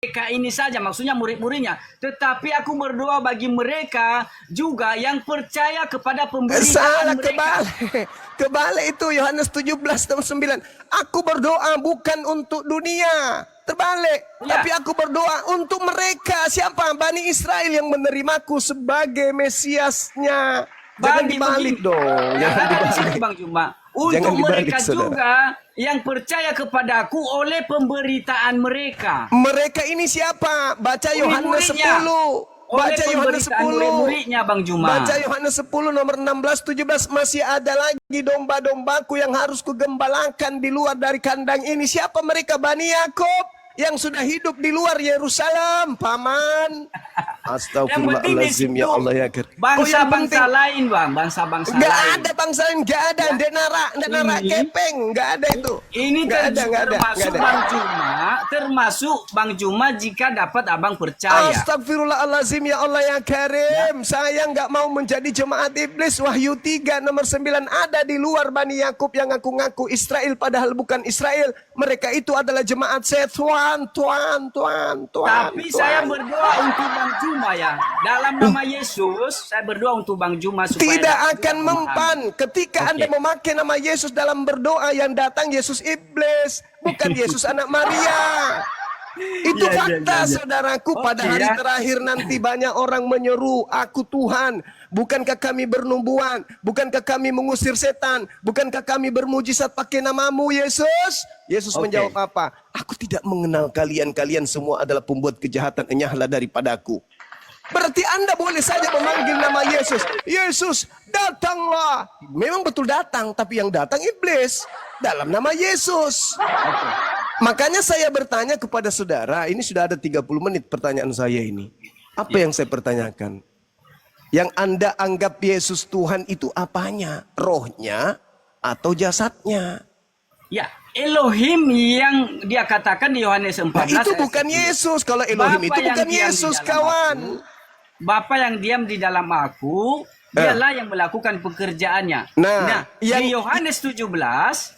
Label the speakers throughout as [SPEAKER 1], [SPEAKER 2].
[SPEAKER 1] mereka ini saja, maksudnya murid-muridnya, tetapi aku berdoa bagi mereka juga yang percaya kepada pemberitaan
[SPEAKER 2] Salah,
[SPEAKER 1] mereka.
[SPEAKER 2] kebalik itu Yohanes 17:9. Aku berdoa bukan untuk dunia. Terbalik.
[SPEAKER 1] Ya.
[SPEAKER 2] Tapi aku berdoa untuk mereka. Siapa? Bani Israel yang menerimaku sebagai Mesiasnya. Jangan dibalik dong.
[SPEAKER 1] Yang
[SPEAKER 2] Jangan
[SPEAKER 1] ada di
[SPEAKER 2] dibalik.
[SPEAKER 1] sini Bang Juma.
[SPEAKER 2] Jangan
[SPEAKER 1] Untuk
[SPEAKER 2] dibalik,
[SPEAKER 1] mereka
[SPEAKER 2] saudara.
[SPEAKER 1] juga yang percaya kepadaku oleh pemberitaan mereka.
[SPEAKER 2] Mereka ini siapa? Baca Yohanes
[SPEAKER 1] Murid-muridnya.
[SPEAKER 2] 10.
[SPEAKER 1] Oleh
[SPEAKER 2] Baca Yohanes
[SPEAKER 1] pemberitaan
[SPEAKER 2] 10.
[SPEAKER 1] murid-muridnya Bang Juma.
[SPEAKER 2] Baca Yohanes 10 nomor 16-17. Masih ada lagi domba-dombaku yang harus kugembalakan di luar dari kandang ini. Siapa mereka? Bani Yakub yang sudah hidup di luar Yerusalem, paman. Astagfirullahaladzim, ya Allah ya Kir.
[SPEAKER 1] Bangsa-bangsa lain Bang, bangsa-bangsa
[SPEAKER 2] Nggak
[SPEAKER 1] lain.
[SPEAKER 2] ada bangsa lain, nggak ada. Nggak nara kepeng, nggak ada itu.
[SPEAKER 1] Ini
[SPEAKER 2] nggak ada.
[SPEAKER 1] termasuk Bang Juma, termasuk Bang Juma jika dapat abang percaya.
[SPEAKER 2] Astagfirullahaladzim, ya Allah ya Karim. Saya nggak mau menjadi jemaat iblis. Wahyu 3 nomor 9. Ada di luar Bani Yakub yang ngaku-ngaku Israel padahal bukan Israel. Mereka itu adalah jemaat setan.
[SPEAKER 1] Tapi saya berdoa untuk Bang Juma ya. Dalam nama Yesus, saya berdoa untuk Bang Juma supaya
[SPEAKER 2] Tidak akan mempan ketika Anda
[SPEAKER 1] Oke.
[SPEAKER 2] memakai nama Yesus dalam berdoa. Yang datang Yesus iblis, bukan Yesus anak Maria. Itu fakta, saudaraku. Pada hari terakhir nanti banyak orang menyeru, aku Tuhan. Bukankah kami bernubuat? Bukankah kami mengusir setan? Bukankah kami bermujizat pakai namamu, Yesus? Yesus menjawab apa? Aku tidak mengenal kalian. Kalian semua adalah pembuat kejahatan. Enyahlah daripadaku. Berarti Anda boleh saja memanggil nama Yesus. Yesus, datanglah. Memang betul datang, tapi yang datang iblis. Dalam nama Yesus. Makanya saya bertanya kepada saudara, ini sudah ada 30 menit pertanyaan saya ini. Apa yang saya pertanyakan? Yang Anda anggap Yesus Tuhan itu apanya? Rohnya atau jasadnya?
[SPEAKER 1] Ya, Elohim yang dia katakan di Yohanes 14.
[SPEAKER 2] Nah, itu bukan Yesus. Kalau Elohim
[SPEAKER 1] Bapa
[SPEAKER 2] itu
[SPEAKER 1] yang
[SPEAKER 2] bukan
[SPEAKER 1] diam di
[SPEAKER 2] Yesus,
[SPEAKER 1] dalam
[SPEAKER 2] kawan.
[SPEAKER 1] Bapa yang diam di dalam aku, dialah yang melakukan pekerjaannya.
[SPEAKER 2] Nah,
[SPEAKER 1] di Yohanes 11,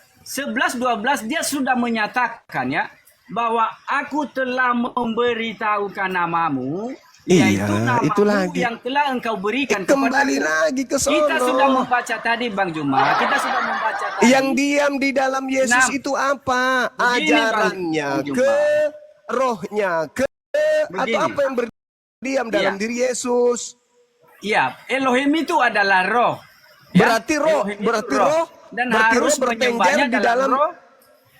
[SPEAKER 1] 12 dia sudah menyatakan ya bahwa aku telah memberitahukan namamu, yaitu namamu
[SPEAKER 2] itu lagi
[SPEAKER 1] yang telah engkau berikan
[SPEAKER 2] kembali
[SPEAKER 1] kepadaku.
[SPEAKER 2] lagi ke sono.
[SPEAKER 1] Kita sudah membaca tadi Bang Juma, kita sudah membaca tadi.
[SPEAKER 2] Yang diam di dalam Yesus itu apa?
[SPEAKER 1] Begini,
[SPEAKER 2] Ajarannya
[SPEAKER 1] Bang Juma.
[SPEAKER 2] ke, rohnya ke, atau apa yang berdiam dalam diri Yesus?
[SPEAKER 1] Iya, Elohim itu adalah roh.
[SPEAKER 2] Berarti roh,
[SPEAKER 1] Elohim
[SPEAKER 2] berarti
[SPEAKER 1] itu
[SPEAKER 2] roh,
[SPEAKER 1] dan
[SPEAKER 2] berarti
[SPEAKER 1] harus
[SPEAKER 2] roh bertengger
[SPEAKER 1] menyembahnya
[SPEAKER 2] di dalam
[SPEAKER 1] roh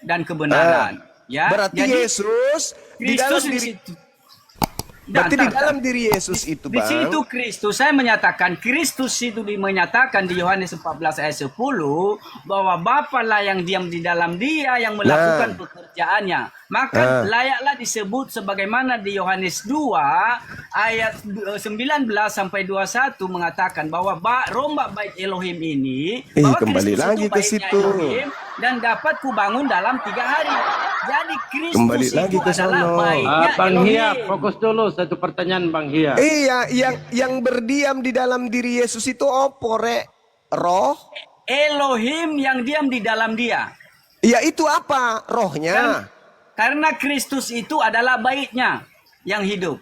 [SPEAKER 1] dan kebenaran. Ya,
[SPEAKER 2] berarti
[SPEAKER 1] jadi
[SPEAKER 2] Yesus di dalam
[SPEAKER 1] Kristus di
[SPEAKER 2] diri.
[SPEAKER 1] situ.
[SPEAKER 2] Berarti di dalam diri Yesus itu,
[SPEAKER 1] Di
[SPEAKER 2] Bang.
[SPEAKER 1] situ Kristus, saya menyatakan Kristus itu menyatakan di Yohanes 14 ayat 10 bahwa Bapa lah yang diam di dalam dia yang melakukan pekerjaannya. Maka layaklah disebut sebagaimana di Yohanes 2 ayat 19 sampai 21 mengatakan bahwa rombak bait Elohim ini bahwa
[SPEAKER 2] kembali
[SPEAKER 1] Kristus
[SPEAKER 2] lagi
[SPEAKER 1] itu
[SPEAKER 2] ke
[SPEAKER 1] baitnya
[SPEAKER 2] situ.
[SPEAKER 1] Elohim dan dapat kubangun dalam 3 hari. Jadi Kristus
[SPEAKER 2] Kembali
[SPEAKER 1] itu
[SPEAKER 2] lagi ke
[SPEAKER 1] adalah
[SPEAKER 2] sono.
[SPEAKER 1] baitnya
[SPEAKER 3] Bang
[SPEAKER 1] Elohim.
[SPEAKER 3] Hia, fokus dulu satu pertanyaan Bang Hia.
[SPEAKER 2] Iya, yang berdiam di dalam diri Yesus itu apa, Rek? Roh?
[SPEAKER 1] Elohim yang diam di dalam dia.
[SPEAKER 2] Ya itu apa? Rohnya.
[SPEAKER 1] Karena Kristus itu adalah baitnya yang hidup.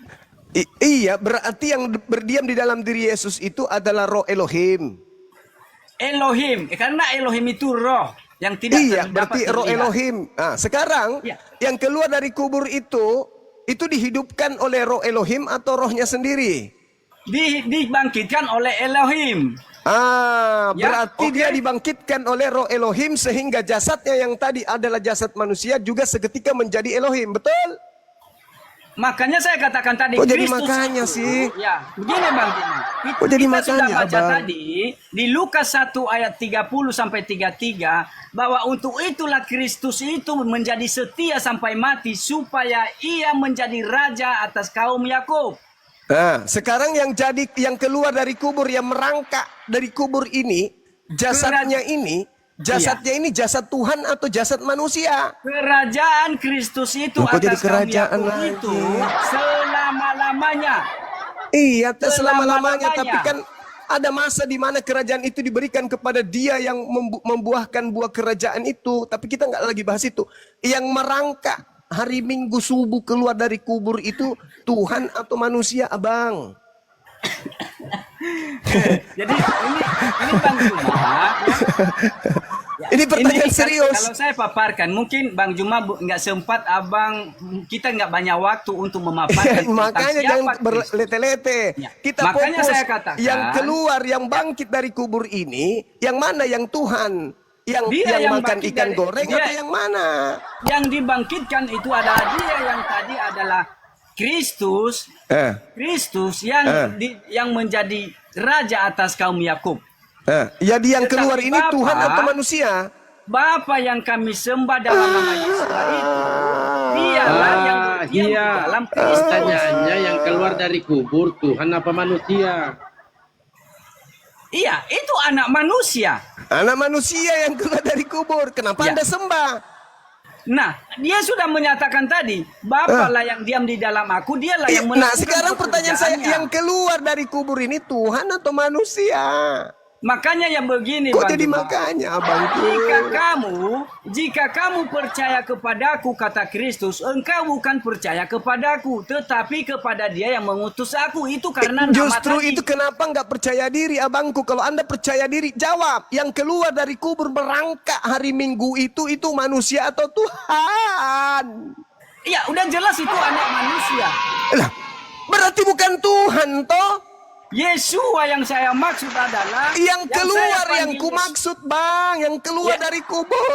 [SPEAKER 2] Iya, berarti yang berdiam di dalam diri Yesus itu adalah roh Elohim.
[SPEAKER 1] Elohim, karena Elohim itu roh yang tidak
[SPEAKER 2] Iya,
[SPEAKER 1] dapat
[SPEAKER 2] berarti roh
[SPEAKER 1] terlihat.
[SPEAKER 2] Elohim. Nah, sekarang yang keluar dari kubur itu dihidupkan oleh roh Elohim atau rohnya sendiri?
[SPEAKER 1] Dibangkitkan oleh Elohim.
[SPEAKER 2] Berarti dia dibangkitkan oleh roh Elohim sehingga jasadnya yang tadi adalah jasad manusia juga seketika menjadi Elohim, betul?
[SPEAKER 1] Makanya saya katakan tadi.
[SPEAKER 2] Kok jadi
[SPEAKER 1] Kristus
[SPEAKER 2] makanya
[SPEAKER 1] itu,
[SPEAKER 2] sih?
[SPEAKER 1] Ya, begini Bang Jima.
[SPEAKER 2] Kok jadi
[SPEAKER 1] Kita sudah
[SPEAKER 2] makanya,
[SPEAKER 1] baca
[SPEAKER 2] Abang?
[SPEAKER 1] tadi di Lukas 1 ayat 30 sampai 33 bahwa untuk itulah Kristus itu menjadi setia sampai mati supaya ia menjadi raja atas kaum Yakub.
[SPEAKER 2] Nah, sekarang yang keluar dari kubur, yang merangkak dari kubur ini, jasadnya ini jasad Tuhan atau jasad manusia?
[SPEAKER 1] Kerajaan Kristus itu
[SPEAKER 2] Kok jadi
[SPEAKER 1] atas kaum
[SPEAKER 2] kerajaan
[SPEAKER 1] Yakub
[SPEAKER 2] lagi?
[SPEAKER 1] itu selama-lamanya.
[SPEAKER 2] Iya, selama-lamanya.
[SPEAKER 1] Selama-lamanya.
[SPEAKER 2] Tapi kan ada masa di mana kerajaan itu diberikan kepada dia yang membuahkan buah kerajaan itu. Tapi kita nggak lagi bahas itu. Yang merangkak hari Minggu subuh keluar dari kubur itu Tuhan atau manusia, Abang?
[SPEAKER 1] Jadi ini Bang Juma.
[SPEAKER 2] Ini pertanyaan serius.
[SPEAKER 1] Kalau saya paparkan, mungkin Bang Juma nggak sempat, Abang, kita nggak banyak waktu untuk memaparkan.
[SPEAKER 2] Makanya jangan
[SPEAKER 1] Kristus.
[SPEAKER 2] berlete-lete.
[SPEAKER 1] Ya.
[SPEAKER 2] Kita
[SPEAKER 1] Makanya
[SPEAKER 2] fokus
[SPEAKER 1] saya katakan,
[SPEAKER 2] yang keluar, yang bangkit dari kubur ini, yang mana yang Tuhan? Yang
[SPEAKER 1] Dia yang
[SPEAKER 2] makan
[SPEAKER 1] bangkit
[SPEAKER 2] ikan
[SPEAKER 1] dari-
[SPEAKER 2] goreng
[SPEAKER 1] dia-
[SPEAKER 2] atau yang mana?
[SPEAKER 1] Yang dibangkitkan itu adalah dia yang tadi adalah Kristus, Kristus yang menjadi raja atas kaum Yakub.
[SPEAKER 2] Jadi yang
[SPEAKER 1] Tetapi
[SPEAKER 2] keluar ini
[SPEAKER 1] Bapak-
[SPEAKER 2] Tuhan atau manusia?
[SPEAKER 1] Bapa yang kami sembah dalam nama Yesus itu, dialah yang berdiam di
[SPEAKER 3] Iya.
[SPEAKER 1] dalam Kristus.
[SPEAKER 3] Pertanyaannya yang keluar dari kubur Tuhan apa manusia?
[SPEAKER 1] Iya, itu anak manusia.
[SPEAKER 2] Anak manusia yang keluar dari kubur. Kenapa
[SPEAKER 1] Ya.
[SPEAKER 2] Anda sembah?
[SPEAKER 1] Nah, dia sudah menyatakan tadi, Bapa lah yang diam di dalam aku, dialah yang
[SPEAKER 2] Nah,
[SPEAKER 1] melakukan
[SPEAKER 2] sekarang pertanyaan saya,
[SPEAKER 1] pekerjaannya.
[SPEAKER 2] yang keluar dari kubur ini Tuhan atau manusia?
[SPEAKER 1] Makanya yang begini,
[SPEAKER 2] Kok
[SPEAKER 1] Bang
[SPEAKER 2] jadi
[SPEAKER 1] Juma.
[SPEAKER 2] makanya, Abangku?
[SPEAKER 1] Jika kamu percaya kepadaku, kata Kristus, engkau bukan percaya kepadaku, tetapi kepada Dia yang mengutus aku. Itu karena nama
[SPEAKER 2] Justru
[SPEAKER 1] tadi.
[SPEAKER 2] itu kenapa nggak percaya diri, Abangku. Kalau Anda percaya diri, jawab. Yang keluar dari kubur merangkak hari Minggu itu manusia atau Tuhan?
[SPEAKER 1] Iya, udah jelas itu anak manusia.
[SPEAKER 2] Lah, berarti bukan Tuhan, toh?
[SPEAKER 1] Yesua yang saya maksud adalah
[SPEAKER 2] Yang keluar,
[SPEAKER 1] saya
[SPEAKER 2] yang
[SPEAKER 1] panggil
[SPEAKER 2] ku maksud, Bang. Yang keluar
[SPEAKER 1] Ya.
[SPEAKER 2] dari kubur.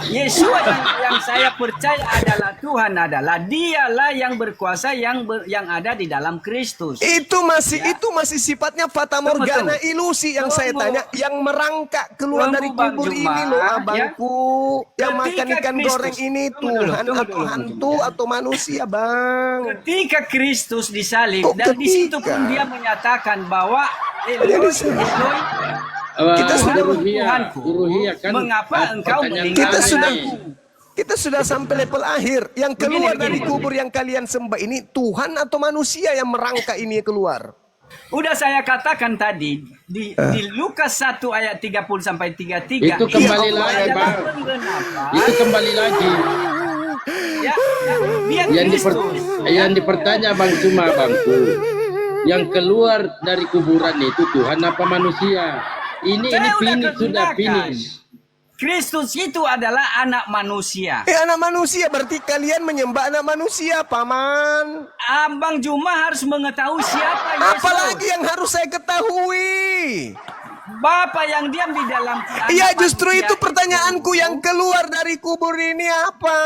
[SPEAKER 1] Yesua yang saya percaya adalah Tuhan, adalah dialah yang berkuasa yang ada di dalam Kristus.
[SPEAKER 2] Itu masih sifatnya fata morgana,
[SPEAKER 1] Tunggu.
[SPEAKER 2] ilusi yang saya
[SPEAKER 1] Tunggu.
[SPEAKER 2] tanya, yang merangkak keluar
[SPEAKER 1] Tunggu,
[SPEAKER 2] dari
[SPEAKER 1] Bang
[SPEAKER 2] kubur
[SPEAKER 1] Juma,
[SPEAKER 2] ini loh,
[SPEAKER 1] ya.
[SPEAKER 2] Abangku. Yang
[SPEAKER 1] Ketika
[SPEAKER 2] makan ikan
[SPEAKER 1] Kristus-
[SPEAKER 2] goreng ini
[SPEAKER 1] Tunggu dulu,
[SPEAKER 2] Tuhan
[SPEAKER 1] tunggu
[SPEAKER 2] atau
[SPEAKER 1] dulu, Bang
[SPEAKER 2] hantu
[SPEAKER 1] Juma, ya.
[SPEAKER 2] atau manusia, Bang?
[SPEAKER 1] Ketika Kristus disalib,
[SPEAKER 2] Kok
[SPEAKER 1] dan di situ
[SPEAKER 2] ketika?
[SPEAKER 1] pun dia menyatakan bahwa Eloi,
[SPEAKER 2] Jadi
[SPEAKER 1] Eloi,
[SPEAKER 2] Kita sudah
[SPEAKER 1] Tuhanku,
[SPEAKER 3] Uruhiyah kan.
[SPEAKER 1] mengapa engkau
[SPEAKER 3] pertanyaan
[SPEAKER 1] meninggalkan
[SPEAKER 2] Kita sudah sampai level akhir. Yang keluar dari
[SPEAKER 1] begini.
[SPEAKER 2] kubur yang kalian sembah ini Tuhan atau manusia yang merangkak ini keluar?
[SPEAKER 1] Udah saya katakan tadi di Lukas 1 ayat 30 sampai 33
[SPEAKER 3] Itu kembali
[SPEAKER 1] Allah
[SPEAKER 3] lagi,
[SPEAKER 1] adalah
[SPEAKER 3] Bang.
[SPEAKER 1] penggenapan.
[SPEAKER 3] Itu kembali lagi.
[SPEAKER 1] Ya, dia
[SPEAKER 3] Yang,
[SPEAKER 1] Kristus.
[SPEAKER 3] yang dipertanya Bang Juma, Bangku. Yang keluar dari kuburan itu Tuhan apa manusia? Ini
[SPEAKER 1] Saya udah
[SPEAKER 3] finish, sudah
[SPEAKER 1] kegunakan.
[SPEAKER 3] finish.
[SPEAKER 1] Kristus itu adalah anak manusia.
[SPEAKER 2] Anak manusia berarti kalian menyembah anak manusia, Paman.
[SPEAKER 1] Abang Juma harus mengetahui siapa Yesus.
[SPEAKER 2] Apalagi yang harus saya ketahui?
[SPEAKER 1] Bapa yang diam di dalam
[SPEAKER 2] Iya,
[SPEAKER 1] anak
[SPEAKER 2] justru
[SPEAKER 1] manusia
[SPEAKER 2] itu pertanyaanku, yang keluar dari kubur ini apa?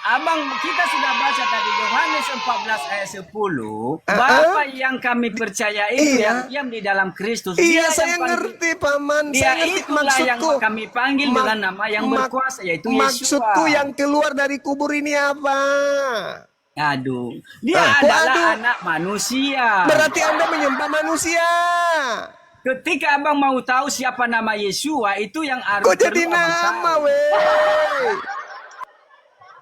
[SPEAKER 1] Abang, kita sudah baca tadi Yohanes 14 ayat 10. Bapa yang kami percaya itu
[SPEAKER 2] Iya.
[SPEAKER 1] yang diam di dalam Kristus.
[SPEAKER 2] Iya,
[SPEAKER 1] Dia
[SPEAKER 2] saya
[SPEAKER 1] yang panggil-
[SPEAKER 2] ngerti, Paman.
[SPEAKER 1] Dia
[SPEAKER 2] Saya ngerti
[SPEAKER 1] itulah yang
[SPEAKER 2] maksudku.
[SPEAKER 1] kami panggil dengan nama yang berkuasa, yaitu Yesua.
[SPEAKER 2] Maksudku yang keluar dari kubur ini apa?
[SPEAKER 1] Aduh, dia
[SPEAKER 2] Kok
[SPEAKER 1] adalah
[SPEAKER 2] aduh?
[SPEAKER 1] anak manusia.
[SPEAKER 2] Berarti Anda menyembah manusia.
[SPEAKER 1] Ketika abang mau tahu siapa nama Yesua, itu yang harus
[SPEAKER 2] Kok jadi
[SPEAKER 1] perlu abang
[SPEAKER 2] nama,
[SPEAKER 1] tahu.
[SPEAKER 2] weh?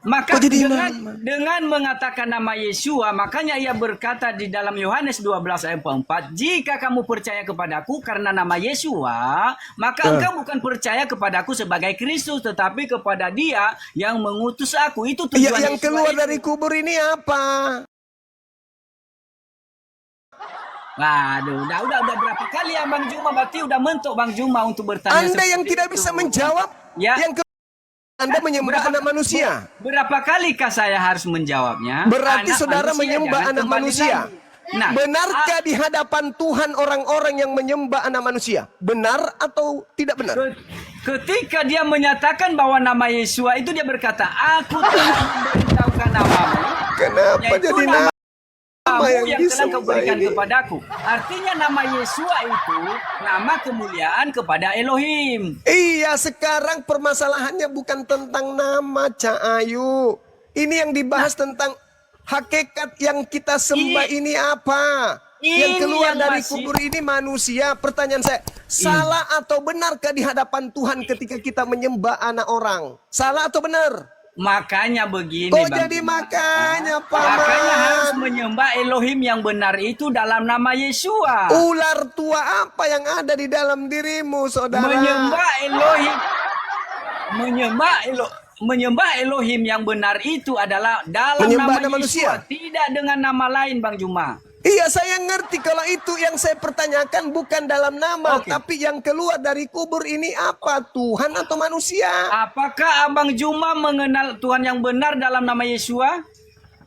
[SPEAKER 1] Maka
[SPEAKER 2] Kok jadi
[SPEAKER 1] dengan mengatakan nama Yesua, makanya ia berkata di dalam Yohanes 12 ayat 4, jika kamu percaya kepadaku karena nama Yesua, maka engkau bukan percaya kepadaku sebagai Kristus, tetapi kepada Dia yang mengutus aku. Itu
[SPEAKER 2] Iya,
[SPEAKER 1] tujuan
[SPEAKER 2] yang
[SPEAKER 1] Yesua
[SPEAKER 2] keluar
[SPEAKER 1] itu.
[SPEAKER 2] dari kubur ini apa?
[SPEAKER 1] Waduh, udah berapa kali ya Bang Juma, berarti udah mentok Bang Juma untuk bertanya.
[SPEAKER 2] Anda
[SPEAKER 1] seperti
[SPEAKER 2] yang tidak
[SPEAKER 1] itu.
[SPEAKER 2] bisa menjawab,
[SPEAKER 1] Ya.
[SPEAKER 2] yang Anda menyembah anak manusia.
[SPEAKER 1] Berapa kalikah saya harus menjawabnya?
[SPEAKER 2] Berarti
[SPEAKER 1] Anak
[SPEAKER 2] saudara
[SPEAKER 1] manusia,
[SPEAKER 2] menyembah
[SPEAKER 1] jangan
[SPEAKER 2] anak
[SPEAKER 1] kembali
[SPEAKER 2] manusia.
[SPEAKER 1] lagi. Nah,
[SPEAKER 2] Benarkah di hadapan Tuhan orang-orang yang menyembah anak manusia? Benar atau tidak benar?
[SPEAKER 1] ketika dia menyatakan bahwa nama Yesua itu, dia berkata, aku telah memberitahukan namamu.
[SPEAKER 2] Kenapa
[SPEAKER 1] Yaitu
[SPEAKER 2] jadi
[SPEAKER 1] nama
[SPEAKER 2] yang
[SPEAKER 1] yang telah kau
[SPEAKER 2] disembah
[SPEAKER 1] berikan
[SPEAKER 2] ini?
[SPEAKER 1] kepadaku. Artinya nama Yesua itu nama kemuliaan kepada Elohim.
[SPEAKER 2] Iya, sekarang permasalahannya bukan tentang nama, Cak Ayu. Ini yang dibahas tentang hakikat yang kita sembah ini apa? Yang
[SPEAKER 1] Ini
[SPEAKER 2] keluar
[SPEAKER 1] yang
[SPEAKER 2] dari
[SPEAKER 1] masih-
[SPEAKER 2] kubur ini manusia. Pertanyaan saya, salah atau benarkah di hadapan Tuhan ketika kita menyembah anak orang? Salah atau benar?
[SPEAKER 1] Makanya begini,
[SPEAKER 2] Kok
[SPEAKER 1] Bang.
[SPEAKER 2] jadi makanya,
[SPEAKER 1] Makanya harus
[SPEAKER 2] Paman?
[SPEAKER 1] menyembah Elohim yang benar itu dalam nama Yesua.
[SPEAKER 2] Ular tua apa yang ada di dalam dirimu, saudara?
[SPEAKER 1] Menyembah Elohim. menyembah Elohim yang benar itu adalah dalam
[SPEAKER 2] Menyembah
[SPEAKER 1] nama
[SPEAKER 2] nama
[SPEAKER 1] Yeshua,
[SPEAKER 2] manusia.
[SPEAKER 1] tidak dengan nama lain, Bang Juma.
[SPEAKER 2] Iya, saya ngerti kalau itu yang saya pertanyakan bukan dalam nama,
[SPEAKER 1] Oke.
[SPEAKER 2] tapi yang keluar dari kubur ini apa? Tuhan atau manusia?
[SPEAKER 1] Apakah Abang Juma mengenal Tuhan yang benar dalam nama Yeshua?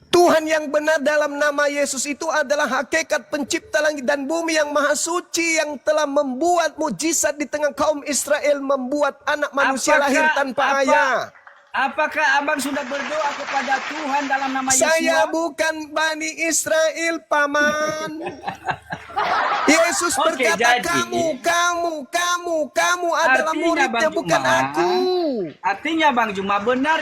[SPEAKER 2] Tuhan yang benar dalam nama Yesus itu adalah hakikat pencipta langit dan bumi yang maha suci, yang telah membuat mujizat di tengah kaum Israel, membuat anak manusia lahir tanpa ayah.
[SPEAKER 1] Apakah Abang sudah berdoa kepada Tuhan dalam nama
[SPEAKER 2] Saya
[SPEAKER 1] Yeshua?
[SPEAKER 2] bukan Bani Israel, Paman. Yesus
[SPEAKER 1] Oke,
[SPEAKER 2] berkata,
[SPEAKER 1] jadi-
[SPEAKER 2] kamu adalah
[SPEAKER 1] Artinya,
[SPEAKER 2] muridnya,
[SPEAKER 1] Bang
[SPEAKER 2] bukan
[SPEAKER 1] Juma,
[SPEAKER 2] aku.
[SPEAKER 1] Artinya Bang Juma, benar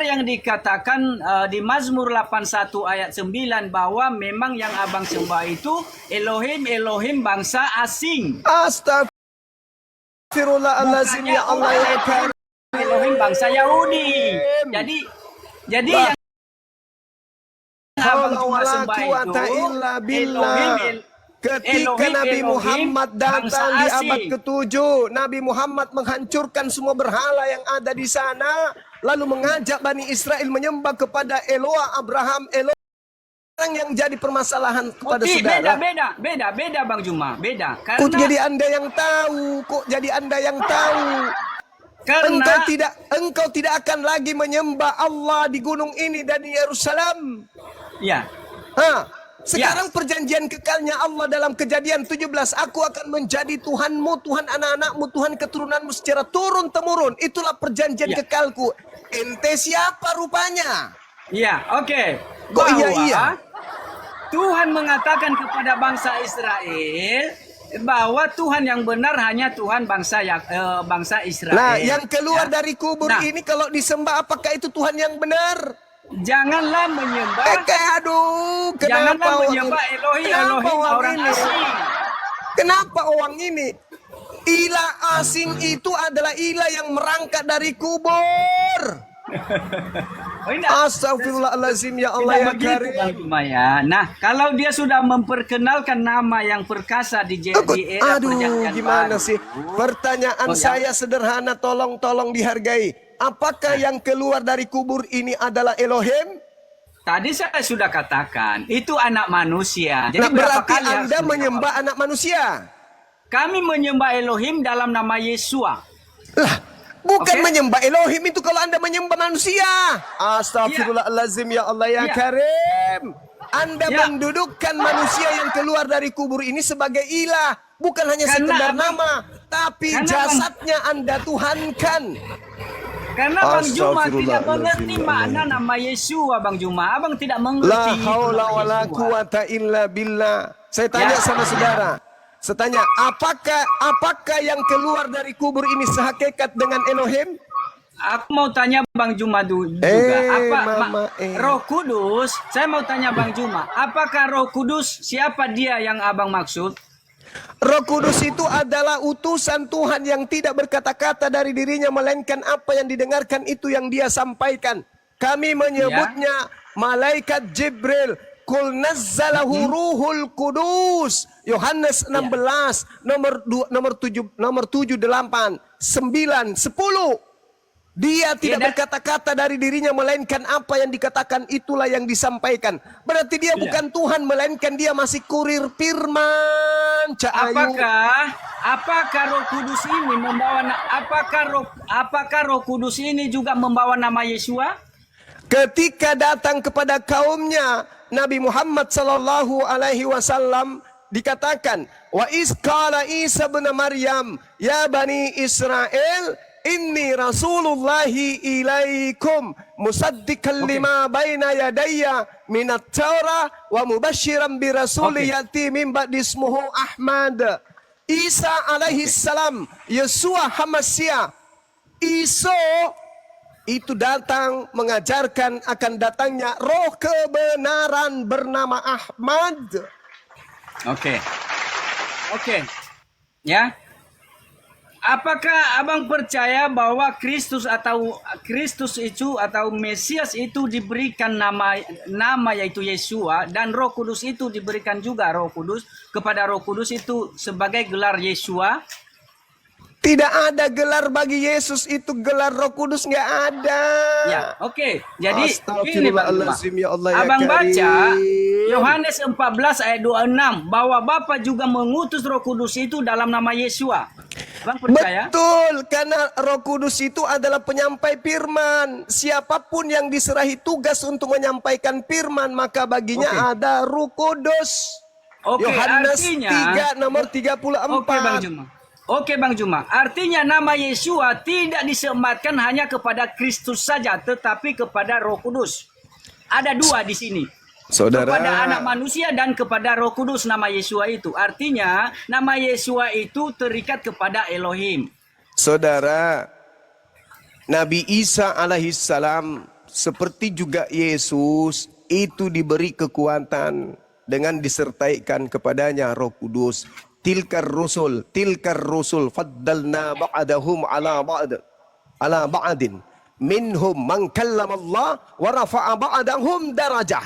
[SPEAKER 1] yang dikatakan di Mazmur 81 ayat 9 bahwa memang yang Abang sembah itu Elohim bangsa asing.
[SPEAKER 2] Astagfirullahaladzim, ya Allah ya Karim.
[SPEAKER 1] Elohim bangsa Yahudi. Jadi yang Abang Juma sembah itu
[SPEAKER 2] Ketika Nabi Muhammad datang di abad ke-7, Nabi Muhammad menghancurkan semua berhala yang ada di sana, lalu mengajak Bani Israel menyembah kepada Eloah Abraham, Eloah yang jadi permasalahan kepada saudara.
[SPEAKER 1] beda Bang Juma, beda.
[SPEAKER 2] Kok jadi Anda yang tahu?
[SPEAKER 1] Karena
[SPEAKER 2] Engkau tidak akan lagi menyembah Allah di gunung ini dan di Yerusalem.
[SPEAKER 1] ya.
[SPEAKER 2] Sekarang perjanjian kekalnya Allah dalam Kejadian 17, aku akan menjadi Tuhanmu, Tuhan anak-anakmu, Tuhan keturunanmu secara turun-temurun. Itulah perjanjian kekalku. Ente siapa rupanya?
[SPEAKER 1] Iya, oke.
[SPEAKER 2] Kok
[SPEAKER 1] Bahwa
[SPEAKER 2] iya?
[SPEAKER 1] Tuhan mengatakan kepada bangsa Israel bahwa Tuhan yang benar hanya Tuhan bangsa Israel.
[SPEAKER 2] Nah, yang keluar
[SPEAKER 1] Ya.
[SPEAKER 2] dari kubur
[SPEAKER 1] Nah,
[SPEAKER 2] ini kalau disembah, apakah itu Tuhan yang benar?
[SPEAKER 1] janganlah menyembah
[SPEAKER 2] Kenapa
[SPEAKER 1] Elohim orang asing.
[SPEAKER 2] Kenapa orang ini? Ilah asing itu adalah ilah yang merangkak dari kubur.
[SPEAKER 1] Oh, enggak.
[SPEAKER 2] Astagfirullahaladzim, ya Allah ya
[SPEAKER 1] Tidak begitu,
[SPEAKER 2] Karim.
[SPEAKER 1] Bang Juma, ya. Nah, kalau dia sudah memperkenalkan nama yang perkasa di era perjanjian
[SPEAKER 2] Gimana
[SPEAKER 1] baru,
[SPEAKER 2] sih? Pertanyaan saya sederhana, tolong dihargai. Apakah yang keluar dari kubur ini adalah Elohim?
[SPEAKER 1] tadi saya sudah katakan itu anak manusia. Jadi
[SPEAKER 2] Nah,
[SPEAKER 1] berapa
[SPEAKER 2] berarti
[SPEAKER 1] kali harus
[SPEAKER 2] Anda
[SPEAKER 1] menjawab?
[SPEAKER 2] menyembah anak manusia.
[SPEAKER 1] Kami menyembah Elohim dalam nama Yeshua.
[SPEAKER 2] Lah, bukan
[SPEAKER 1] Oke.
[SPEAKER 2] menyembah Elohim itu kalau Anda menyembah manusia. Astagfirullahaladzim, ya Allah ya
[SPEAKER 1] Ya.
[SPEAKER 2] Karim. Anda
[SPEAKER 1] Ya.
[SPEAKER 2] mendudukkan manusia yang keluar dari kubur ini sebagai ilah. Bukan hanya
[SPEAKER 1] Karena
[SPEAKER 2] sekedar
[SPEAKER 1] Abang-
[SPEAKER 2] nama, tapi
[SPEAKER 1] karena
[SPEAKER 2] jasadnya Anda tuhankan.
[SPEAKER 1] Karena Bang Juma tidak
[SPEAKER 2] Astagfirullahaladzim,
[SPEAKER 1] mengerti
[SPEAKER 2] ya
[SPEAKER 1] makna
[SPEAKER 2] Allah.
[SPEAKER 1] nama Yeshua, Bang Juma. Abang tidak
[SPEAKER 2] La
[SPEAKER 1] mengerti itu
[SPEAKER 2] haula
[SPEAKER 1] nama
[SPEAKER 2] wala
[SPEAKER 1] Yeshua.
[SPEAKER 2] quwata illa billah. Saya tanya
[SPEAKER 1] Ya.
[SPEAKER 2] sama saudara. Saya tanya, apakah yang keluar dari kubur ini sehakikat dengan Elohim?
[SPEAKER 1] Aku mau tanya Bang Juma juga. Roh Kudus? Saya mau tanya Bang Juma, apakah Roh Kudus siapa dia yang Abang maksud?
[SPEAKER 2] Roh Kudus itu adalah utusan Tuhan yang tidak berkata-kata dari dirinya, melainkan apa yang didengarkan itu yang dia sampaikan. Kami menyebutnya malaikat Jibril. Kul nazzalahu ruhul kudus. Yohanes 16 nomor 7, 8, 9, 10. Dia tidak berkata-kata dari dirinya, melainkan apa yang dikatakan itulah yang disampaikan. Berarti dia bukan Tuhan, melainkan dia masih kurir firman.
[SPEAKER 1] Apakah Roh Kudus ini apakah Roh Kudus ini juga membawa nama Yeshua?
[SPEAKER 2] Ketika datang kepada kaumnya, Nabi Muhammad sallallahu alaihi wasallam dikatakan, wa isqala Isa bin Maryam ya bani Israel inni rasulullahi ilaikum musaddiqan lima baina yadayya minat Taurah wa mubasyiran bi rasuli yati min ba'di ismuhu Ahmad. Isa alaihi salam, Yeshua Hamasya, Isa itu datang mengajarkan akan datangnya roh kebenaran bernama Ahmad.
[SPEAKER 1] Oke. Ya. Apakah Abang percaya bahwa Kristus itu atau Mesias itu diberikan nama yaitu Yeshua, dan Roh Kudus itu diberikan juga kepada Roh Kudus itu sebagai gelar Yeshua?
[SPEAKER 2] Tidak ada gelar bagi Yesus itu, gelar Roh Kudus nggak ada.
[SPEAKER 1] Ya, oke. Jadi ini Bang Juma.
[SPEAKER 2] Astagfirullahaladzim, ya Allah ya
[SPEAKER 1] Abang baca
[SPEAKER 2] Karim.
[SPEAKER 1] Yohanes 14 ayat 26 bahwa Bapa juga mengutus Roh Kudus itu dalam nama Yesua. Bang percaya?
[SPEAKER 2] Betul, karena Roh Kudus itu adalah penyampai firman. Siapapun yang diserahi tugas untuk menyampaikan firman, maka baginya ada Roh Kudus.
[SPEAKER 1] Oke,
[SPEAKER 2] Yohanes
[SPEAKER 1] artinya
[SPEAKER 2] 3 nomor 34.
[SPEAKER 1] Oke Bang Juma. Oke Bang Juma, artinya nama Yesua tidak disematkan hanya kepada Kristus saja, tetapi kepada Roh Kudus. Ada dua di sini.
[SPEAKER 2] Saudara,
[SPEAKER 1] Kepada anak manusia dan kepada Roh Kudus nama Yesua itu. Artinya nama Yesua itu terikat kepada Elohim.
[SPEAKER 2] saudara, Nabi Isa alaihissalam seperti juga Yesus itu diberi kekuatan dengan disertaikan kepadanya Roh Kudus. Tilkar rusul faddalna ba'dahum ala ba'din minhum man kallama Allah wa rafa'a ba'dahum darajah